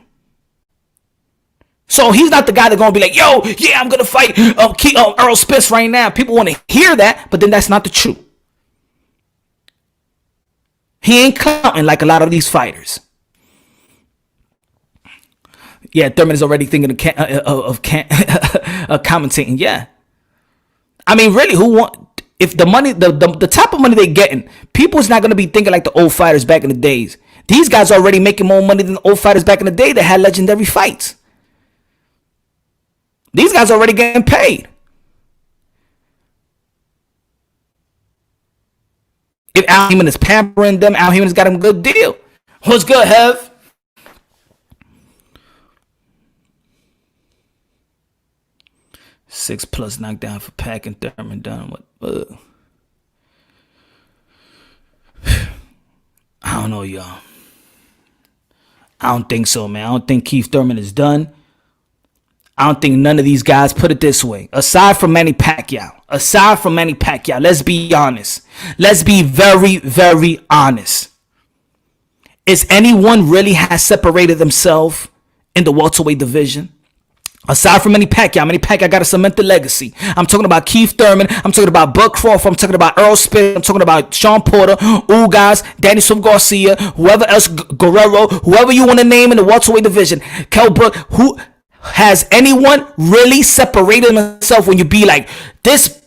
So he's not the guy that's going to be like, yo, yeah, I'm going to fight Errol Spence right now. People want to hear that, but then that's not the truth. He ain't counting like a lot of these fighters. Yeah, Thurman is already thinking of commentating. Yeah. I mean, really, if the money, the type of money they're getting, people's not going to be thinking like the old fighters back in the days. These guys are already making more money than the old fighters back in the day that had legendary fights. These guys are already getting paid. If Al Heyman is pampering them, Al Heyman's got him a good deal. What's good, Hev? +6 knockdown for Pac and Thurman done. What? I don't know, y'all. I don't think so, man. I don't think Keith Thurman is done. I don't think none of these guys, put it this way, aside from Manny Pacquiao, let's be honest. Let's be very, very honest. Is anyone really has separated themselves in the welterweight division? Aside from Manny Pacquiao got a cemented legacy. I'm talking about Keith Thurman. I'm talking about Bud Crawford. I'm talking about Errol Spence. I'm talking about Sean Porter, Ugas, Danny Swift Garcia, whoever else, Guerrero, whoever you want to name in the welterweight division. Kell Brook, who has anyone really separated himself when you be like, this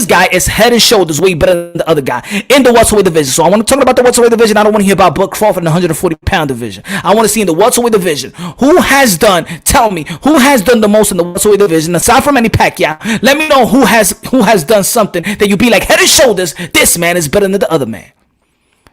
guy is head and shoulders way better than the other guy in the welterweight division? So I want to talk about the welterweight division. I don't want to hear about Bud Crawford in the 140-pound division. I want to see in the welterweight division who has done the most in the welterweight division aside from Manny Pacquiao. Let me know who has done something that you be like, head and shoulders, this man is better than the other man.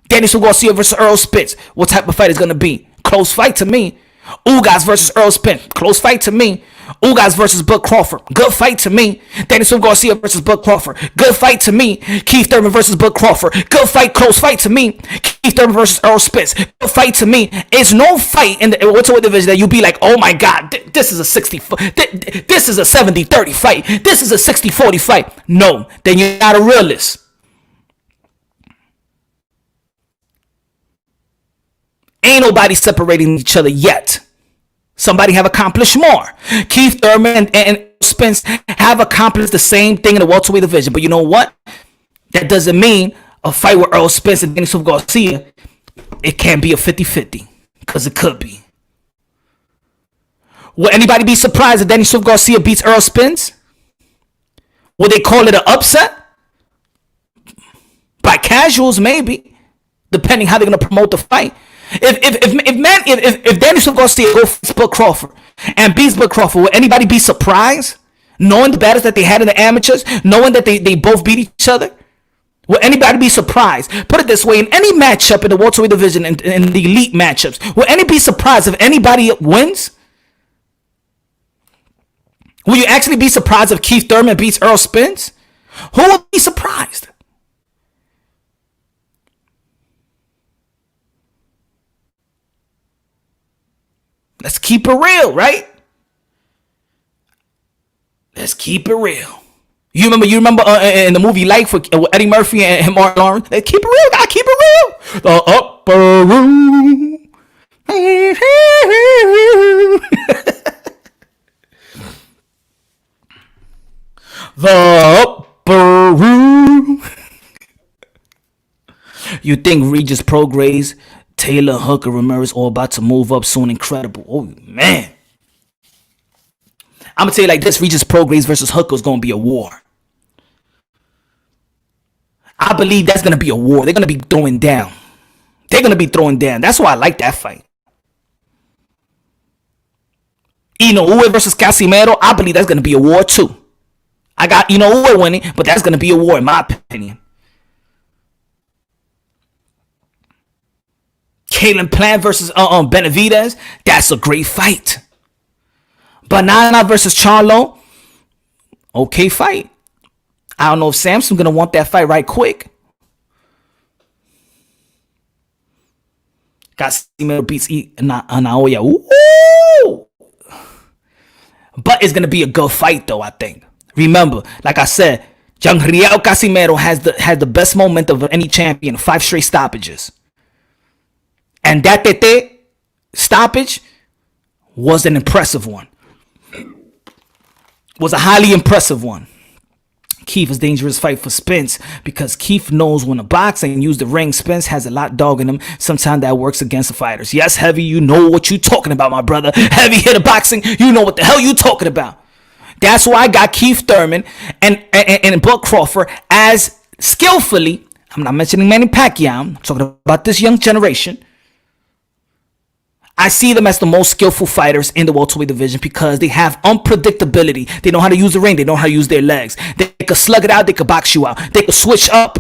Danny Garcia versus Errol Spence. What type of fight is going to be? Close fight to me. Ugas versus Errol Spence. Close fight to me. Ugas versus Bud Crawford. Good fight to me. Danny Swift Garcia versus Bud Crawford. Good fight to me. Keith Thurman versus Bud Crawford. Good fight. Close fight to me. Keith Thurman versus Errol Spence. Good fight to me. It's no fight in the welterweight division that you be like, oh my God, this is a 60. This is a 70-30 fight. This is a 60-40 fight. No, then you're not a realist. Ain't nobody separating each other yet. Somebody have accomplished more. Keith Thurman and Spence have accomplished the same thing in the welterweight division. But you know what? That doesn't mean a fight with Errol Spence and Danny Swift Garcia, it can't be a 50-50. Because it could be. Will anybody be surprised if Danny Swift Garcia beats Errol Spence? Will they call it an upset? By casuals, maybe. Depending how they're going to promote the fight. If Danny Swift Garcia goes Bud Crawford and beats Bud Crawford, will anybody be surprised? Knowing the battles that they had in the amateurs, knowing that they both beat each other? Will anybody be surprised? Put it this way, in any matchup in the welterweight division and in the elite matchups, will anybody be surprised if anybody wins? Will you actually be surprised if Keith Thurman beats Errol Spence? Who will be surprised? Let's keep it real, right? Let's keep it real. You remember in the movie Life with Eddie Murphy and Martin Lawrence? Let's keep it real. Gotta keep it real. The upper room. The upper room. You think Regis Prograis, Taylor, Hooker, Ramirez all about to move up soon? Incredible. Oh, man. I'm going to tell you like this. Regis Prograis versus Hooker is going to be a war. I believe that's going to be a war. They're going to be throwing down. They're going to be throwing down. That's why I like that fight. Inoue versus Casimero, I believe that's going to be a war too. I got Inoue winning, but that's going to be a war in my opinion. Kalen Plant versus Benavidez, that's a great fight. Banana versus Charlo, okay fight. I don't know if Samson's going to want that fight right quick. Casimero beats Naoya. Ooh! But it's going to be a good fight, though, I think. Remember, like I said, Jangriel Casimero has the best momentum of any champion, 5 straight stoppages. And that Tete stoppage was an impressive one. Was a highly impressive one. Keith is a dangerous fight for Spence because Keith knows when to box and use the ring. Spence has a lot dogging him. Sometimes that works against the fighters. Yes, Heavy, you know what you talking about, my brother. Heavy hitter boxing, you know what the hell you talking about. That's why I got Keith Thurman and Bud Crawford as skillfully. I'm not mentioning Manny Pacquiao. I'm talking about this young generation. I see them as the most skillful fighters in the welterweight division because they have unpredictability. They know how to use the ring. They know how to use their legs. They could slug it out. They could box you out. They could switch up.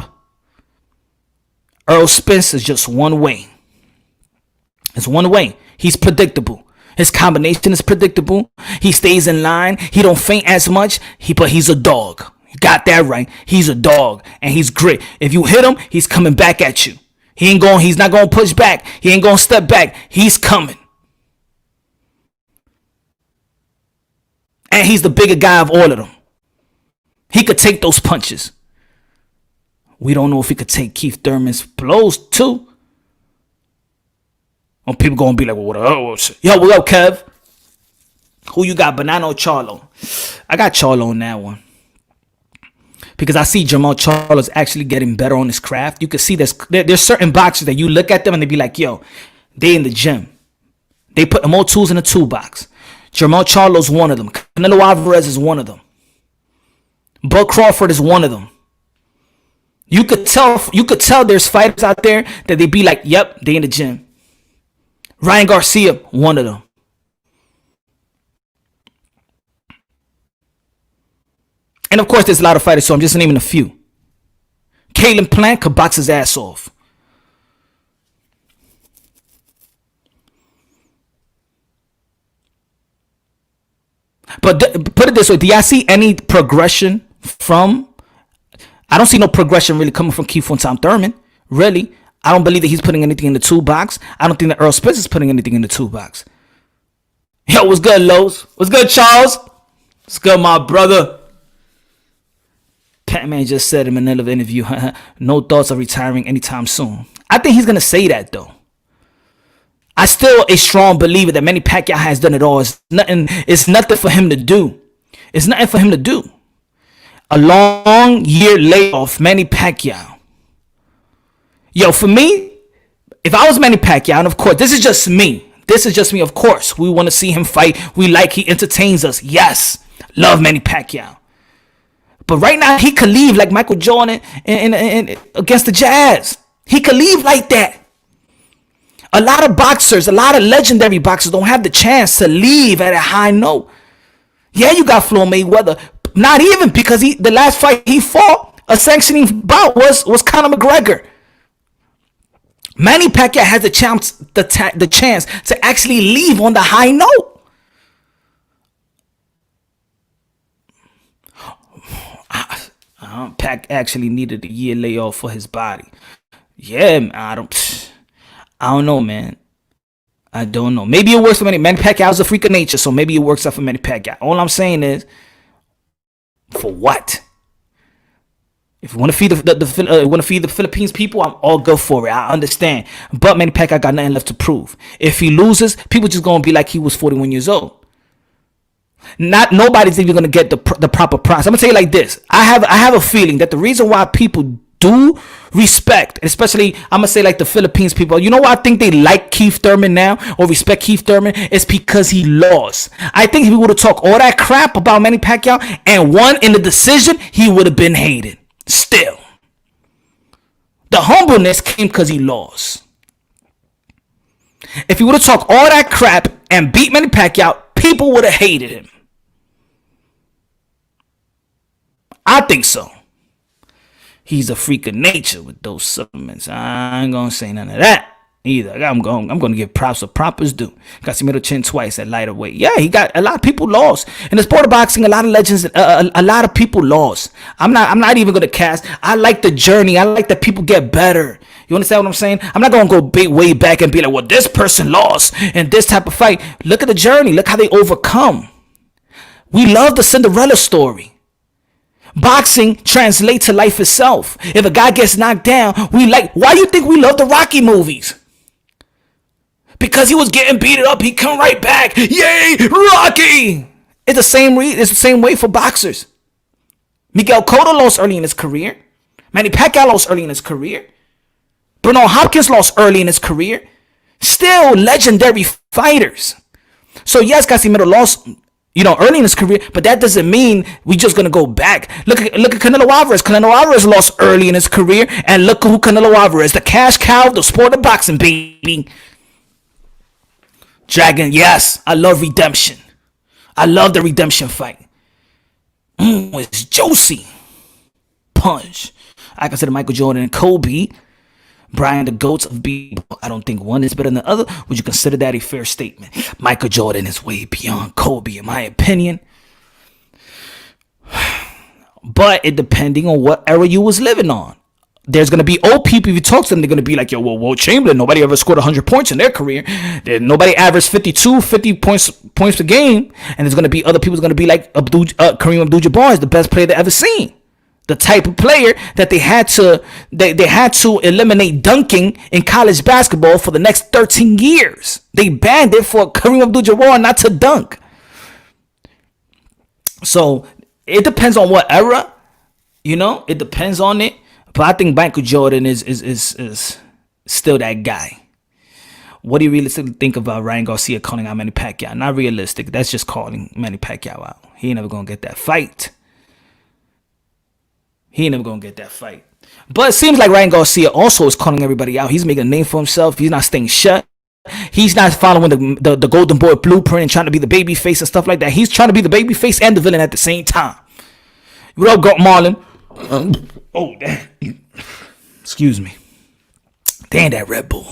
Errol Spence is just one way. It's one way. He's predictable. His combination is predictable. He stays in line. He don't faint as much. But he's a dog. You got that right. He's a dog. And he's grit. If you hit him, he's coming back at you. He's not going to push back. He ain't going to step back. He's coming. And he's the bigger guy of all of them. He could take those punches. We don't know if he could take Keith Thurman's blows too. Or people going to be like, well, what up? Yo, what up, Kev? Who you got, Banana or Charlo? I got Charlo on that one. Because I see Jamal Charlo's actually getting better on his craft. You can see there's certain boxers that you look at them and they be like, yo, they in the gym. They put more tools in the toolbox. Jamal Charlo's one of them. Canelo Alvarez is one of them. Bud Crawford is one of them. You could tell there's fighters out there that they be like, yep, they in the gym. Ryan Garcia, one of them. And of course, there's a lot of fighters, so I'm just naming a few. Kalen Plant could box his ass off. But put it this way, do y'all see any progression from... I don't see no progression really coming from Keith Thurman. Really. I don't believe that he's putting anything in the toolbox. I don't think that Errol Spence is putting anything in the toolbox. Yo, what's good, Lowe's? What's good, Charles? What's good, my brother? Pat-Man just said in the middle of the interview, no thoughts of retiring anytime soon. I think he's going to say that, though. I still a strong believer that Manny Pacquiao has done it all. It's nothing for him to do. It's nothing for him to do. A long year layoff, Manny Pacquiao. Yo, for me, if I was Manny Pacquiao, and of course, this is just me. This is just me, of course. We want to see him fight. We like he entertains us. Yes. Love Manny Pacquiao. But right now, he could leave like Michael Jordan and against the Jazz. He could leave like that. A lot of boxers, a lot of legendary boxers don't have the chance to leave at a high note. Yeah, you got Floyd Mayweather. Not even because the last fight he fought, a sanctioning bout was Conor McGregor. Manny Pacquiao has the chance to actually leave on the high note. Pac actually needed a year layoff for his body. Yeah, I don't know, man. I don't know. Maybe it works for Manny Pacquiao is a freak of nature, so maybe it works out for Manny Pacquiao. All I'm saying is, For what? If you want to feed the Philippines people, I'm all good for it. I understand. But Manny Pacquiao got nothing left to prove. If he loses, people just gonna be like he was 41 years old. Nobody's even gonna get the proper price. I'm gonna tell you like this. I have a feeling that the reason why people do respect, especially I'm gonna say like the Philippines people, you know why I think they like Keith Thurman now or respect Keith Thurman? It's because he lost. I think if he would have talked all that crap about Manny Pacquiao and won in the decision, he would have been hated. Still, the humbleness came because he lost. If he would have talked all that crap and beat Manny Pacquiao, people would have hated him. I think so. He's a freak of nature with those supplements. I ain't gonna say none of that either. I'm gonna give props where props is due. Casimiro Chin twice at lighter weight. Yeah, he got a lot of people lost in the sport of boxing. A lot of legends, a lot of people lost. I'm not even gonna cast. I like the journey. I like that people get better. You understand what I'm saying? I'm not gonna go way back and be like, well, this person lost in this type of fight. Look at the journey. Look how they overcome. We love the Cinderella story. Boxing translates to life itself. If a guy gets knocked down, why do you think we love the Rocky movies? Because he was getting beat up, he come right back. Yay, Rocky! It's the same way for boxers. Miguel Cotto lost early in his career. Manny Pacquiao lost early in his career. Bernard Hopkins lost early in his career. Still legendary fighters. So yes, Casimiro lost early in his career, but that doesn't mean we just gonna go back. Look at Canelo Alvarez. Canelo Alvarez lost early in his career, and look who Canelo Alvarez, the cash cow of the sport of boxing, baby. Dragon, yes, I love redemption. I love the redemption fight. It's juicy. Punch. I consider Michael Jordan and Kobe, Brian the GOATs of B. I don't think one is better than the other. Would you consider that a fair statement? Michael Jordan is way beyond Kobe, in my opinion. But it depending on what era you was living on. There's going to be old people, if you talk to them, they're going to be like, yo, well, Chamberlain, nobody ever scored 100 points in their career. Nobody averaged 50 points per game. And there's going to be other people who's going to be like Kareem Abdul-Jabbar is the best player they ever seen. The type of player that they had to eliminate dunking in college basketball for the next 13 years. They banned it for Kareem Abdul-Jabbar not to dunk. So it depends on what era, it depends on it. But I think Michael Jordan is still that guy. What do you realistically think about Ryan Garcia calling out Manny Pacquiao? Not realistic. That's just calling Manny Pacquiao out. He ain't never gonna get that fight. But it seems like Ryan Garcia also is calling everybody out. He's making a name for himself. He's not staying shut. He's not following the Golden Boy blueprint and trying to be the baby face and stuff like that. He's trying to be the baby face and the villain at the same time. What up, Marlon? Oh, damn. Excuse me. Damn that Red Bull.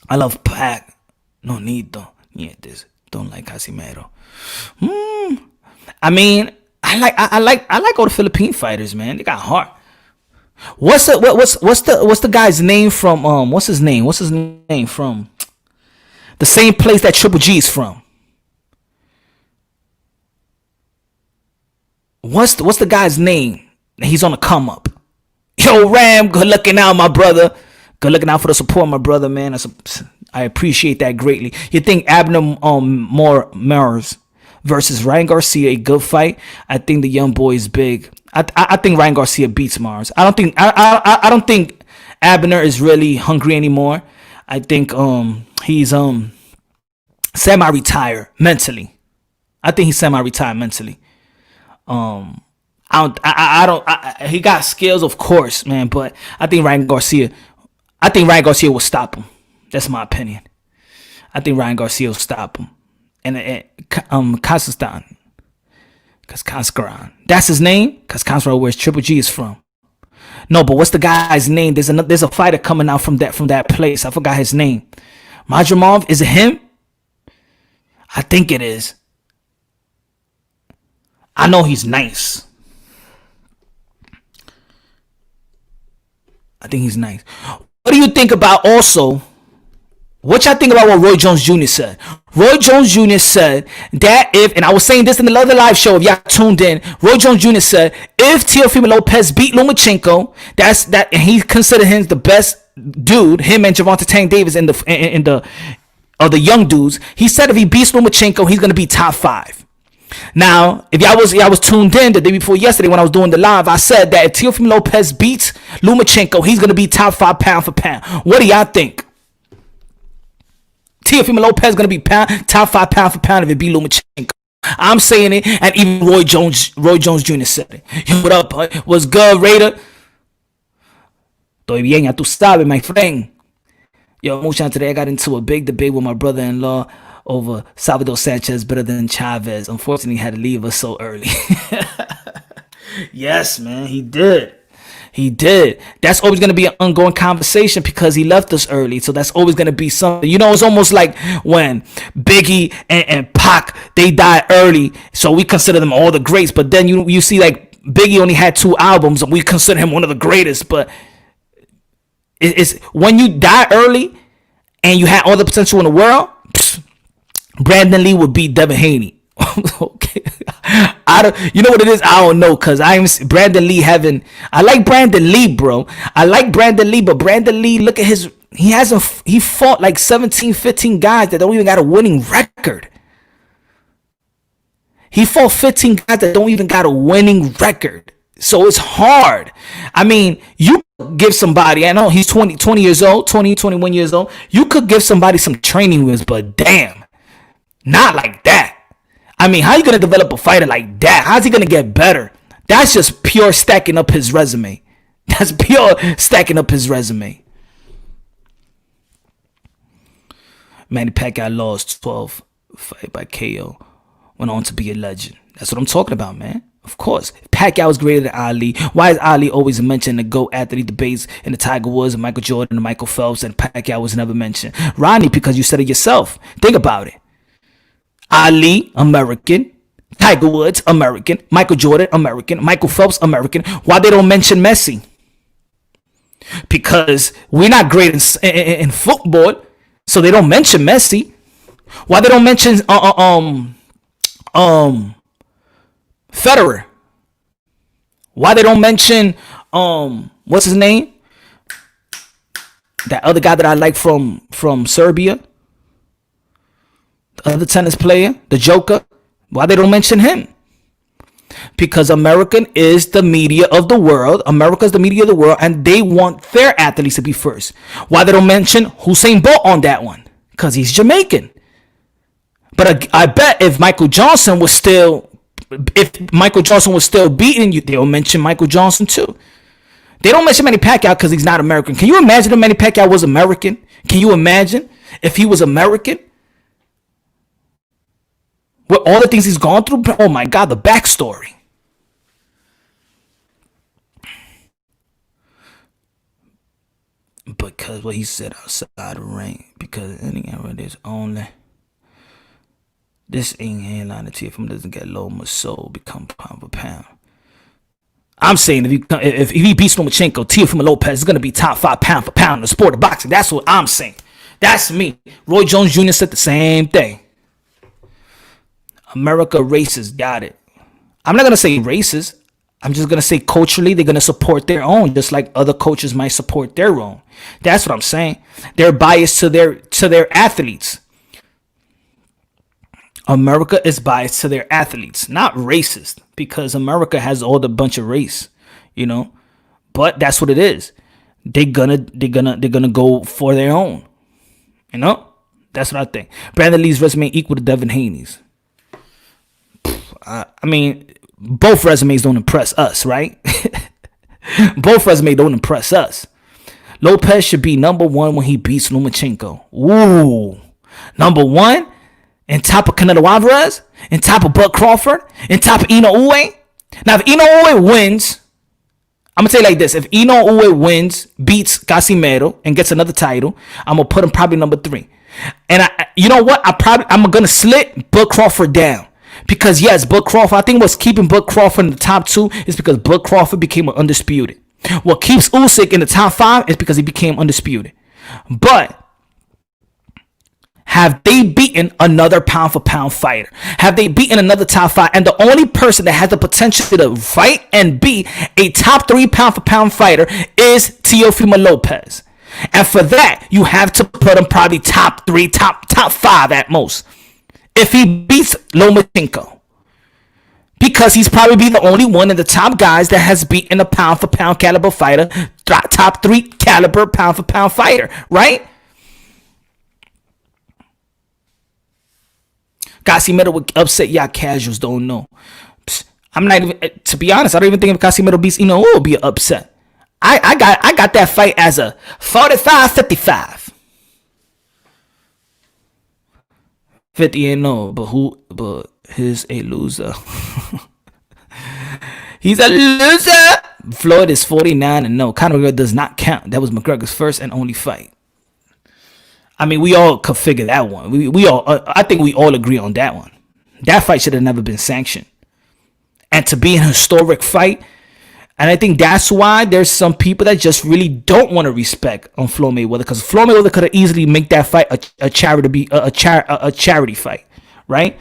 I love Pac. No need though. Yeah, this don't like Casimiro. I mean, I like all the Philippine fighters, man. They got heart. What's the guy's name from what's his name from the same place that Triple G is from? What's the guy's name? He's on the come up. Yo, Ram, good looking out, my brother. Good looking out for the support, my brother, man. I appreciate that greatly. You think Abner Mars versus Ryan Garcia a good fight? I think the young boy is big. I think Ryan Garcia beats Mars. I don't think Abner is really hungry anymore. I think he's semi-retired mentally. He got skills, of course, man, but I think Ryan Garcia will stop him. That's my opinion. I think Ryan Garcia will stop him. And Kazakhstan. That's his name? Kazakhstan, where Triple G is from. No, but what's the guy's name? There's a fighter coming out from that place. I forgot his name. Majramov, is it him? I think it is. I know he's nice. I think he's nice. What do you think about also What y'all think about what Roy Jones Jr. said? Roy Jones Jr. said that if, and I was saying this in the other live show, if y'all tuned in, Roy Jones Jr. said if Teofimo Lopez beat Lomachenko, and he considered him the best dude, him and Gervonta Tank Davis in the young dudes. He said if he beats Lomachenko, he's gonna be top 5. Now, if y'all was tuned in the day before yesterday when I was doing the live, I said that if Teofimo Lopez beats Lomachenko, he's gonna be top 5 pound for pound. What do y'all think? Teofimo Lopez is going to be top 5 pound for pound if it beat Lomachenko. I'm saying it, and even Roy Jones Jr. said it. Yo, what up? What's good, Raider? Estoy bien, ya tú sabes, my friend. Yo, Mushan, today I got into a big debate with my brother-in-law over Salvador Sanchez better than Chavez. Unfortunately, he had to leave us so early. Yes, man, he did. He did. That's always going to be an ongoing conversation because he left us early. So that's always going to be something. You know, it's almost like when Biggie and Pac, they died early. So we consider them all the greats. But then you see like Biggie only had 2 albums and we consider him one of the greatest. But it's when you die early and you had all the potential in the world, Brandon Lee would beat Devin Haney. Okay, you know what it is? I don't know, cause I'm Brandon Lee I like Brandon Lee, bro. I like Brandon Lee, but Brandon Lee, look at he fought like 17, 15 guys that don't even got a winning record. He fought 15 guys that don't even got a winning record. So it's hard. I mean, you give somebody, I know he's 20 years old, 21 years old. You could give somebody some training wheels, but damn, not like that. I mean, how you going to develop a fighter like that? How's he going to get better? That's just pure stacking up his resume. That's pure stacking up his resume. Manny Pacquiao lost 12 fight by KO. Went on to be a legend. That's what I'm talking about, man. Of course. Pacquiao is greater than Ali. Why is Ali always mentioned in the GOAT athlete debates in the Tiger Woods and Michael Jordan and Michael Phelps, and Pacquiao was never mentioned? Ronnie, because you said it yourself. Think about it. Ali, American. Tiger Woods, American. Michael Jordan, American. Michael Phelps, American. Why they don't mention Messi? Because we're not great in football, so they don't mention Messi. Why they don't mention Federer? Why they don't mention what's his name? That other guy that I like from Serbia. The other tennis player, the Joker. Why they don't mention him? Because American is the media of the world. America is the media of the world, and they want their athletes to be first. Why they don't mention Usain Bolt on that one? Because he's Jamaican. But I bet if Michael Johnson was still beating you, they'll mention Michael Johnson too. They don't mention Manny Pacquiao because he's not American. Can you imagine if Manny Pacquiao was American? Can you imagine if he was American? With all the things he's gone through, oh my God, the backstory. Because what he said outside the ring, because any era there's only this ain't headline to if him doesn't get low, my soul become pound for pound. I'm saying if he beats Lomachenko, Teofimo Lopez is gonna be top 5 pound for pound in the sport of boxing. That's what I'm saying. That's me. Roy Jones Jr. said the same thing. America racist, got it. I'm not gonna say racist. I'm just gonna say culturally they're gonna support their own, just like other coaches might support their own. That's what I'm saying. They're biased to their athletes. America is biased to their athletes, not racist, because America has all the bunch of race, you know. But that's what it is. They're gonna go for their own, you know. That's what I think. Brandon Lee's resume equal to Devin Haney's. I mean, both resumes don't impress us, right? Both resumes don't impress us. Lopez should be number 1 when he beats Lomachenko. Ooh, number 1 and top of Canelo Alvarez, and top of Bud Crawford, and top of Ino Uwe. Now, if Ino Uwe wins, I'm gonna say it like this: if Ino Uwe wins, beats Casimero, and gets another title, I'm gonna put him probably number 3. And you know what? I'm gonna slit Bud Crawford down. Because yes, Bud Crawford, I think what's keeping Bud Crawford in the top 2 is because Bud Crawford became undisputed. What keeps Usyk in the top 5 is because he became undisputed. But have they beaten another pound for pound fighter? Have they beaten another top five? And the only person that has the potential to fight and be a top 3 pound for pound fighter is Teofimo Lopez. And for that, you have to put him probably top 3, top 5 at most. If he beats Lomachenko. Because he's probably the only one of the top guys that has beaten a pound for pound caliber fighter, top 3 caliber pound for pound fighter, right? Casimiro would upset y'all casuals, don't know. I'm not even, to be honest, I don't even think if Casimiro beats Ino, it would be an upset. I got that fight as a 45-55. 50 ain't no, but he's a loser. He's a loser. Floyd is 49-0. Conor McGregor does not count. That was McGregor's first and only fight. I mean, we all could figure that one. We all, I think we all agree on that one. That fight should have never been sanctioned. And to be an historic fight, and I think that's why there's some people that just really don't want to respect on Floyd Mayweather, because Floyd Mayweather could have easily make that fight a charity fight, right?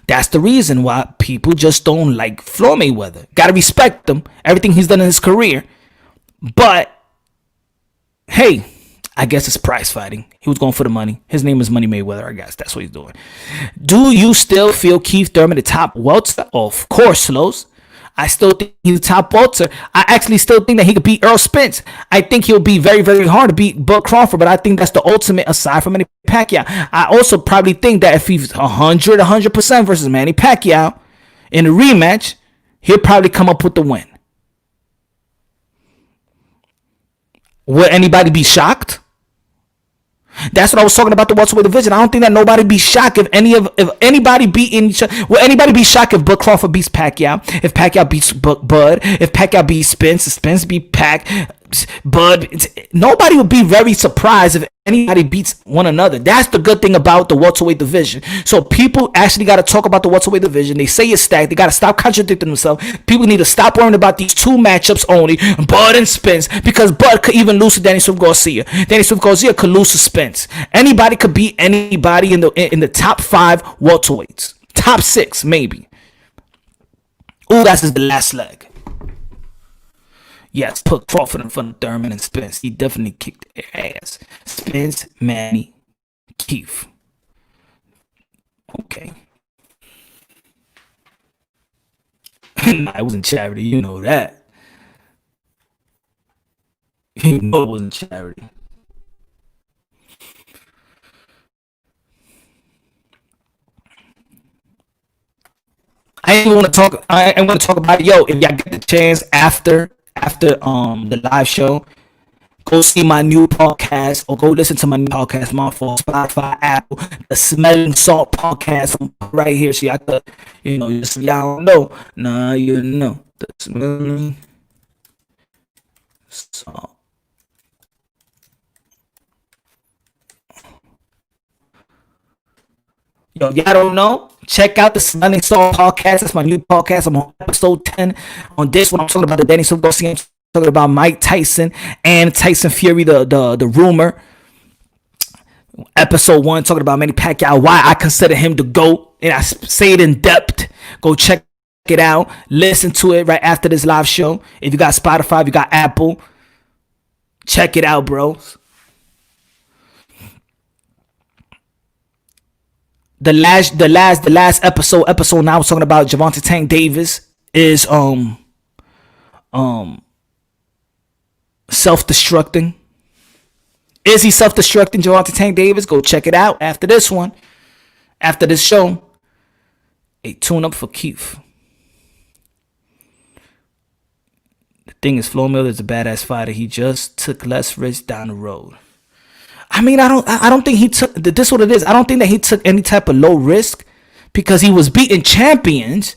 That's the reason why people just don't like Floyd Mayweather. Got to respect him, everything he's done in his career. But, hey, I guess it's prize fighting. He was going for the money. His name is Money Mayweather, I guess. That's what he's doing. Do you still feel Keith Thurman the top welter? Of course, Slows. I still think he's the top welter. I actually still think that he could beat Errol Spence. I think he'll be very, very hard to beat Bud Crawford, but I think that's the ultimate aside from Manny Pacquiao. I also probably think that if he's 100% versus Manny Pacquiao in a rematch, he'll probably come up with the win. Will anybody be shocked? That's what I was talking about, the welterweight division. I don't think that nobody be shocked if anybody beat each other. Will anybody be shocked if Bud Crawford beats Pacquiao? If Pacquiao beats Bud? If Pacquiao beats Spence? If Spence beat Bud? Nobody would be very surprised if anybody beats one another. That's the good thing about the welterweight division. So people actually got to talk about the welterweight division. They say it's stacked. They got to stop contradicting themselves. People need to stop worrying about these 2 matchups only, Bud and Spence, because Bud could even lose to Danny Swift Garcia. Danny Swift Garcia could lose to Spence. Anybody could beat anybody in the top 5 welterweights. Top 6, maybe. Ooh, that's the last leg. Yes, put Crawford in front of Thurman and Spence. He definitely kicked their ass. Spence, Manny, Keith. Okay. Nah, it wasn't charity. You know that. You know it wasn't charity. I ain't want to talk about it. Yo, if y'all get the chance after the live show, go see my new podcast or go listen to my new podcast, my fault, Spotify, Apple, the Smelling Salt podcast right here. So y'all could, just y'all don't know. Nah, you know. The Smelling Salt. Yo, y'all don't know? Check out the Smelling Salt podcast. That's my new podcast. I'm on episode 10. On this one, I'm talking about the Danny Swift Garcia. I'm talking about Mike Tyson and Tyson Fury, the rumor. Episode 1, talking about Manny Pacquiao, why I consider him the GOAT. And I say it in depth. Go check it out. Listen to it right after this live show. If you got Spotify, if you got Apple, check it out, bros. The last episode 9, I was talking about Gervonta Tank Davis is self-destructing. Is he self-destructing, Gervonta Tank Davis? Go check it out after this one. After this show. Hey, tune up for Keith. The thing is, Floyd Mayweather is a badass fighter. He just took less risks down the road. I mean, I don't think he took this. What it is, I don't think that he took any type of low risk because he was beating champions.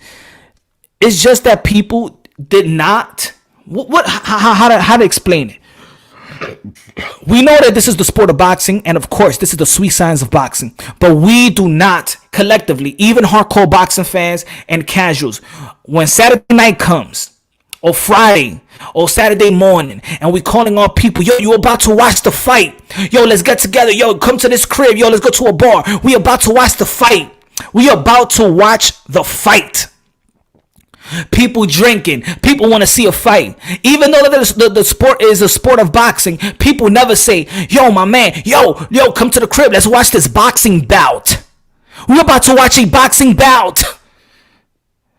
It's just that people did not. How to explain it? We know that this is the sport of boxing, and of course, this is the sweet science of boxing. But we do not collectively, even hardcore boxing fans and casuals, when Saturday night comes, or Friday or Saturday morning, and we calling our people, yo, you about to watch the fight. Yo, let's get together. Yo, come to this crib. Yo, let's go to a bar. We about to watch the fight. We about to watch the fight. People drinking. People want to see a fight. Even though the sport is a sport of boxing, people never say, yo, my man, yo, come to the crib. Let's watch this boxing bout. We're about to watch a boxing bout.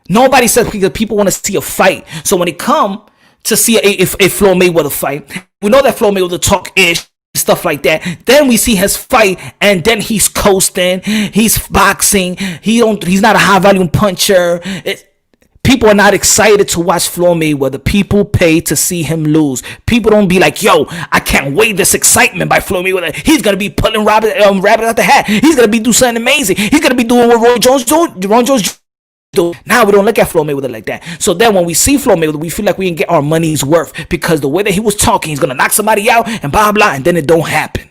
Nobody says, because people want to see a fight. So when they come to see a Floyd Mayweather fight, we know that Floyd Mayweather talk ish, stuff like that. Then we see his fight, and then he's coasting. He's boxing. He's not a high volume puncher. People are not excited to watch Floyd Mayweather. People pay to see him lose. People don't be like, yo, I can't wait this excitement by Floyd Mayweather. He's going to be pulling rabbit out the hat. He's going to be doing something amazing. He's going to be doing what Roy Jones do. Now we don't look at Floyd Mayweather like that. So then when we see Floyd Mayweather, we feel like we can get our money's worth, because the way that he was talking, he's going to knock somebody out and blah, blah, and then it don't happen.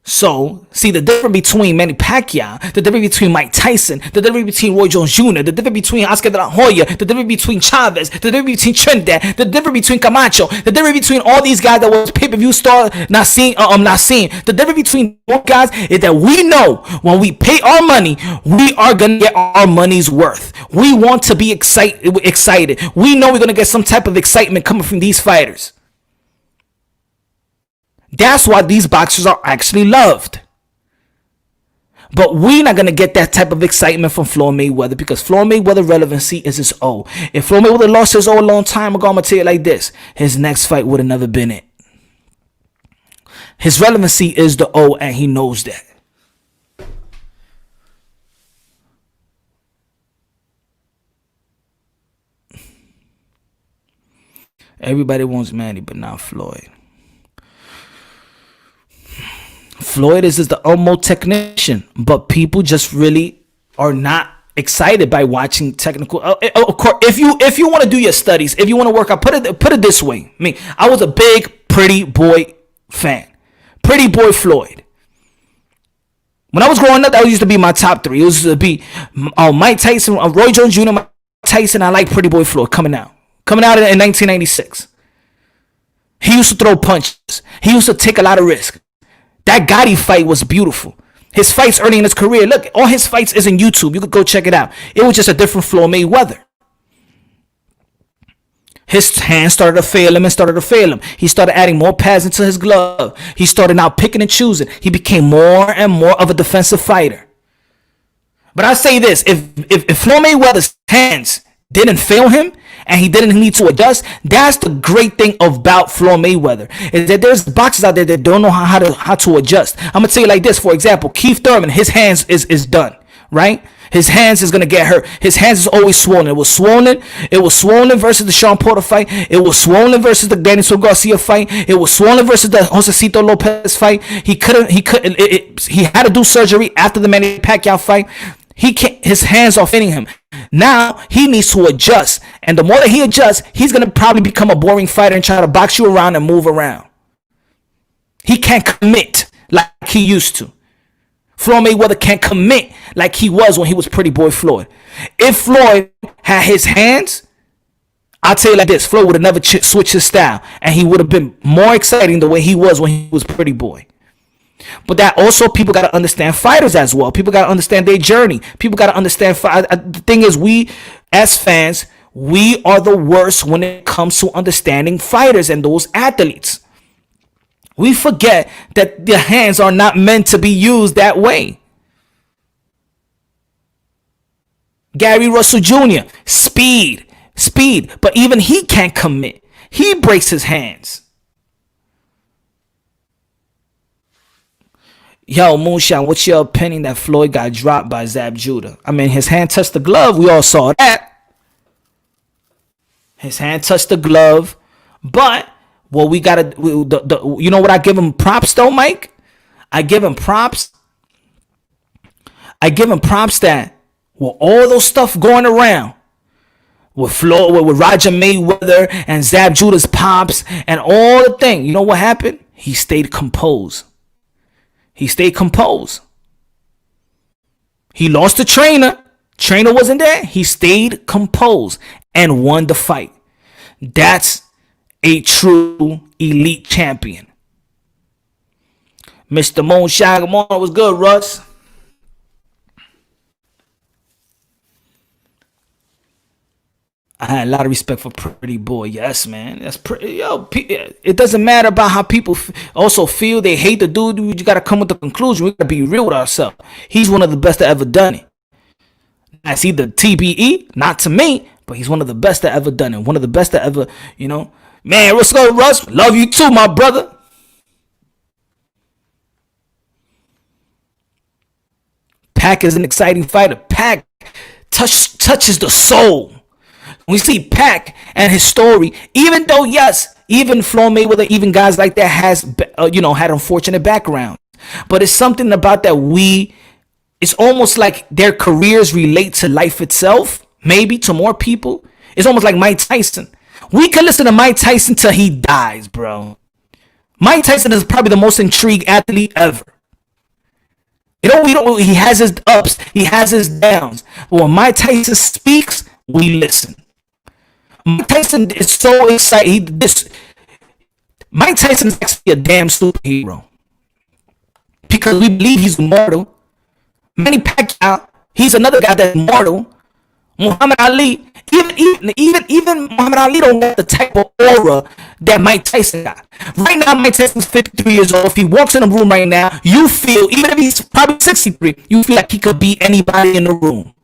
So, see, the difference between Manny Pacquiao, the difference between Mike Tyson, the difference between Roy Jones Jr., the difference between Oscar de la Hoya, the difference between Chavez, the difference between Trinidad, the difference between Camacho, the difference between all these guys that was pay-per-view star, Nassim, the difference between those guys is that we know when we pay our money, we are going to get our money's worth. We want to be excited. We know we're going to get some type of excitement coming from these fighters. That's why these boxers are actually loved. But we're not going to get that type of excitement from Floyd Mayweather, because Floyd Mayweather relevancy is his O. If Floyd Mayweather lost his O a long time ago, I'm going to tell you like this. His next fight would have never been it. His relevancy is the O, and he knows that. Everybody wants Manny, but not Floyd. Floyd is the Elmo technician, but people just really are not excited by watching technical. Of course, if you want to do your studies, if you want to work out, put it this way. I was a big Pretty Boy fan. Pretty Boy Floyd. When I was growing up, that used to be my top three. It used to be Mike Tyson, Roy Jones Jr., Mike Tyson. I like Pretty Boy Floyd coming out in 1996. He used to throw punches. He used to take a lot of risk. That Gotti fight was beautiful. His fights early in his career, look, all his fights is on YouTube. You could go check it out. It was just a different Floyd Mayweather. His hands started to fail him. He started adding more pads into his glove. He started now picking and choosing. He became more and more of a defensive fighter. But I say this, if Floyd Mayweather's hands didn't fail him, and he didn't need to adjust, that's the great thing about Floyd Mayweather, is that there's boxers out there that don't know how to adjust. I'm gonna tell you like this. For example, Keith Thurman, his hands is done, right? His hands is gonna get hurt. His hands is always swollen. It was swollen versus the Sean Porter fight. It was swollen versus the Daniel Garcia fight. It was swollen versus the Josecito Lopez fight. He had to do surgery after the Manny Pacquiao fight. His hands are fitting him. Now he needs to adjust, and the more that he adjusts, he's gonna probably become a boring fighter and try to box you around and move around. He can't commit like he used to. Floyd Mayweather can't commit like he was when he was Pretty Boy Floyd. If Floyd had his hands, I'll tell you like this: Floyd would have never switched his style, and he would have been more exciting the way he was when he was Pretty Boy. But that also, people got to understand fighters as well. People got to understand their journey. People got to understand. The thing is, we as fans, we are the worst when it comes to understanding fighters and those athletes. We forget that the hands are not meant to be used that way. Gary Russell Jr., speed, but even he can't commit. He breaks his hands. Yo, Moonshine, what's your opinion that Floyd got dropped by Zab Judah? I mean, his hand touched the glove. We all saw that. His hand touched the glove. But what we got to, you know what I give him props though, Mike? I give him props that with all those stuff going around, with Floyd, with Roger Mayweather and Zab Judah's pops and all the thing, you know what happened? He stayed composed. He lost the trainer. Trainer wasn't there. He stayed composed and won the fight. That's a true elite champion. Mr. Moonshine, good morning. Was good, Russ? I had a lot of respect for Pretty Boy. Yes, man. That's pretty. Yo, it doesn't matter about how people also feel. They hate the dude. You got to come with the conclusion. We got to be real with ourselves. He's one of the best that ever done it. That's either TBE, not to me, but he's one of the best that ever done it. One of the best that ever, Man, what's good, Russ? Love you too, my brother. Pac is an exciting fighter. Pac touches the soul. We see Pac and his story, even though, yes, even Floyd Mayweather, even guys like that has, had unfortunate backgrounds. But it's something about that it's almost like their careers relate to life itself, maybe to more people. It's almost like Mike Tyson. We can listen to Mike Tyson till he dies, bro. Mike Tyson is probably the most intrigued athlete ever. He has his ups, he has his downs. But when Mike Tyson speaks, we listen. Mike Tyson is so excited. Mike Tyson is actually a damn superhero because we believe he's immortal. Manny Pacquiao, he's another guy that's immortal. Muhammad Ali, even Muhammad Ali don't get the type of aura that Mike Tyson got. Right now, Mike Tyson's 53 years old. If he walks in a room right now, you feel, even if he's probably 63, you feel like he could beat anybody in the room.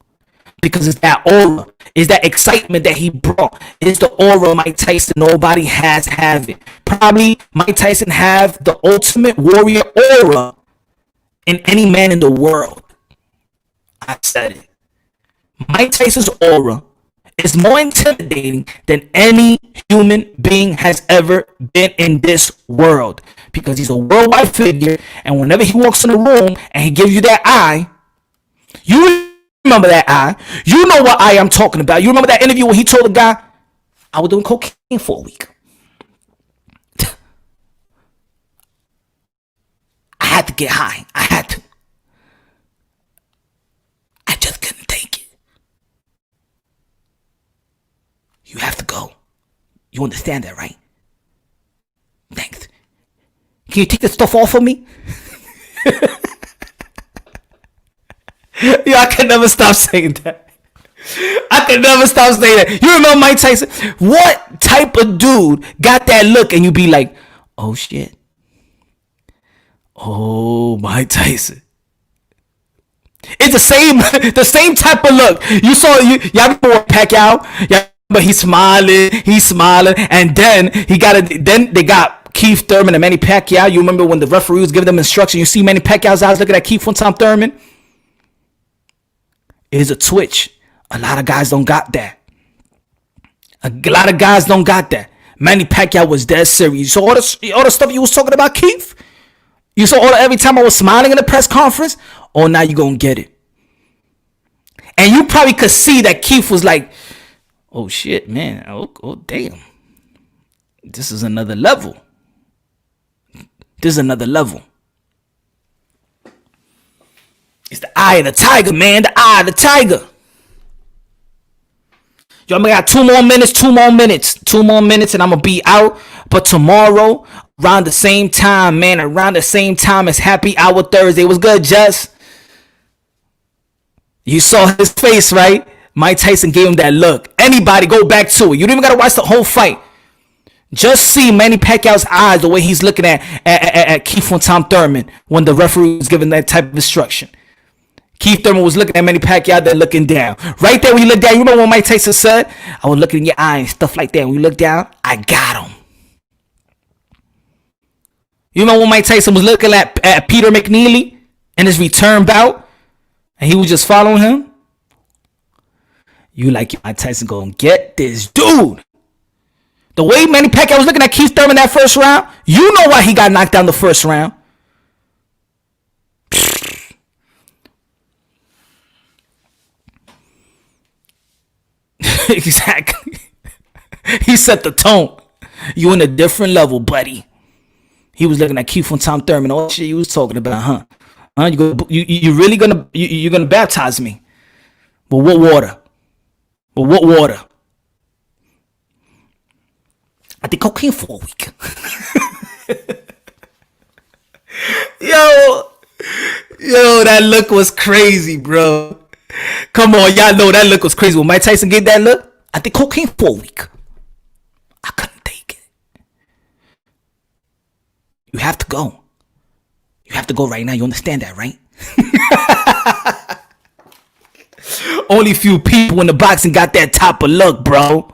Because it's that aura, it's that excitement that he brought. It's the aura Mike Tyson. Nobody has it. Probably Mike Tyson have the ultimate warrior aura in any man in the world. I said it. Mike Tyson's aura is more intimidating than any human being has ever been in this world. Because he's a worldwide figure, and whenever he walks in the room and he gives you that eye, you remember that eye. You know what eye I'm talking about. You remember that interview where he told the guy, I was doing cocaine for a week. I had to get high. I had to. I just couldn't take it. You have to go. You understand that, right? Thanks. Can you take this stuff off of me? Yo, I can never stop saying that. I can never stop saying that. You remember Mike Tyson? What type of dude got that look and you be like, oh shit. Oh, Mike Tyson. It's the same type of look. You saw y'all remember Pacquiao? Y'all remember he's smiling, and then then they got Keith Thurman and Manny Pacquiao. You remember when the referee was giving them instruction? You see Manny Pacquiao's eyes looking at Keith one time Thurman. It's a twitch. A lot of guys don't got that. Manny Pacquiao was dead serious. You saw all the stuff you was talking about, Keith? You saw every time I was smiling in the press conference? Oh, now you gonna get it. And you probably could see that Keith was like, oh shit, man. Oh damn. This is another level. It's the eye of the tiger, man. The eye of the tiger. Yo, I got 2 more minutes, and I'm going to be out. But tomorrow, around the same time as Happy Hour Thursday. What's good, Jess? You saw his face, right? Mike Tyson gave him that look. Anybody, go back to it. You don't even got to watch the whole fight. Just see Manny Pacquiao's eyes, the way he's looking at Keith von Tom Thurman when the referee was giving that type of instruction. Keith Thurman was looking at Manny Pacquiao, then looking down. Right there when you look down, you remember what Mike Tyson said? I was looking in your eye and stuff like that. When you look down, I got him. You remember when Mike Tyson was looking at Peter McNeely in his return bout? And he was just following him? You like Mike Tyson gonna get this dude. The way Manny Pacquiao was looking at Keith Thurman that first round, you know why he got knocked down the first round. Exactly. He set the tone. You in a different level, buddy. He was looking at Keith from Tom Thurman. All shit you was talking about, huh? You really gonna baptize me? But what water? But what water? I did cocaine for a week. Yo, that look was crazy, bro. Come on, y'all know that look was crazy. When Mike Tyson gave that look, I did cocaine for a week. I couldn't take it. You have to go. You have to go right now. You understand that, right? Only few people in the boxing got that type of look, bro.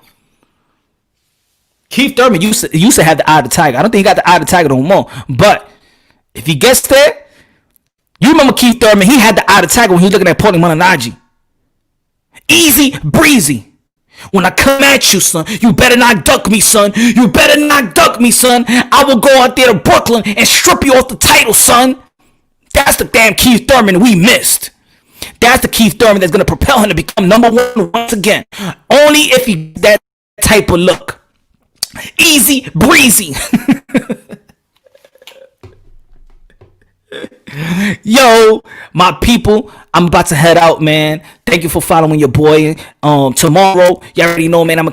Keith Thurman used to have the eye of the tiger. I don't think he got the eye of the tiger no more. But if he gets there, you remember Keith Thurman, he had the eye of the tiger when he was looking at Paulie Malignaggi. Easy breezy. When I come at you, son, you better not duck me, son. You better not duck me, son. I will go out there to Brooklyn and strip you off the title, son. That's the damn Keith Thurman we missed. That's the Keith Thurman that's going to propel him to become number one once again. Only if he that type of look. Easy breezy. Yo, my people, I'm about to head out, man. Thank you for following your boy. Tomorrow, y'all already know, man.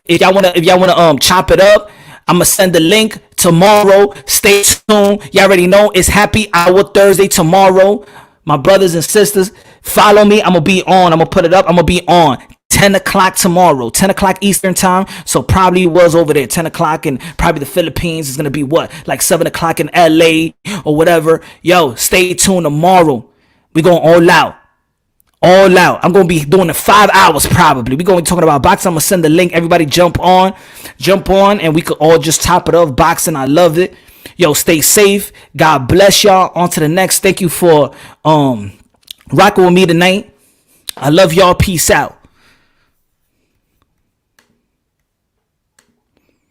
If y'all wanna chop it up, I'm gonna send the link tomorrow. Stay tuned. Y'all already know it's Happy Hour Thursday tomorrow. My brothers and sisters, follow me. I'm gonna be on. I'm gonna put it up. I'm gonna be on 10 o'clock tomorrow, 10 o'clock Eastern time. So probably was over there 10 o'clock in probably the Philippines. Is gonna be what, like 7 o'clock in LA or whatever. Yo, stay tuned tomorrow. We going all out. All out. I'm gonna be doing it 5 hours probably. We gonna be talking about boxing. I'm gonna send the link. Everybody jump on, and we could all just top it off. Boxing, I love it. Yo, stay safe. God bless y'all. On to the next. Thank you for rocking with me tonight. I love y'all. Peace out.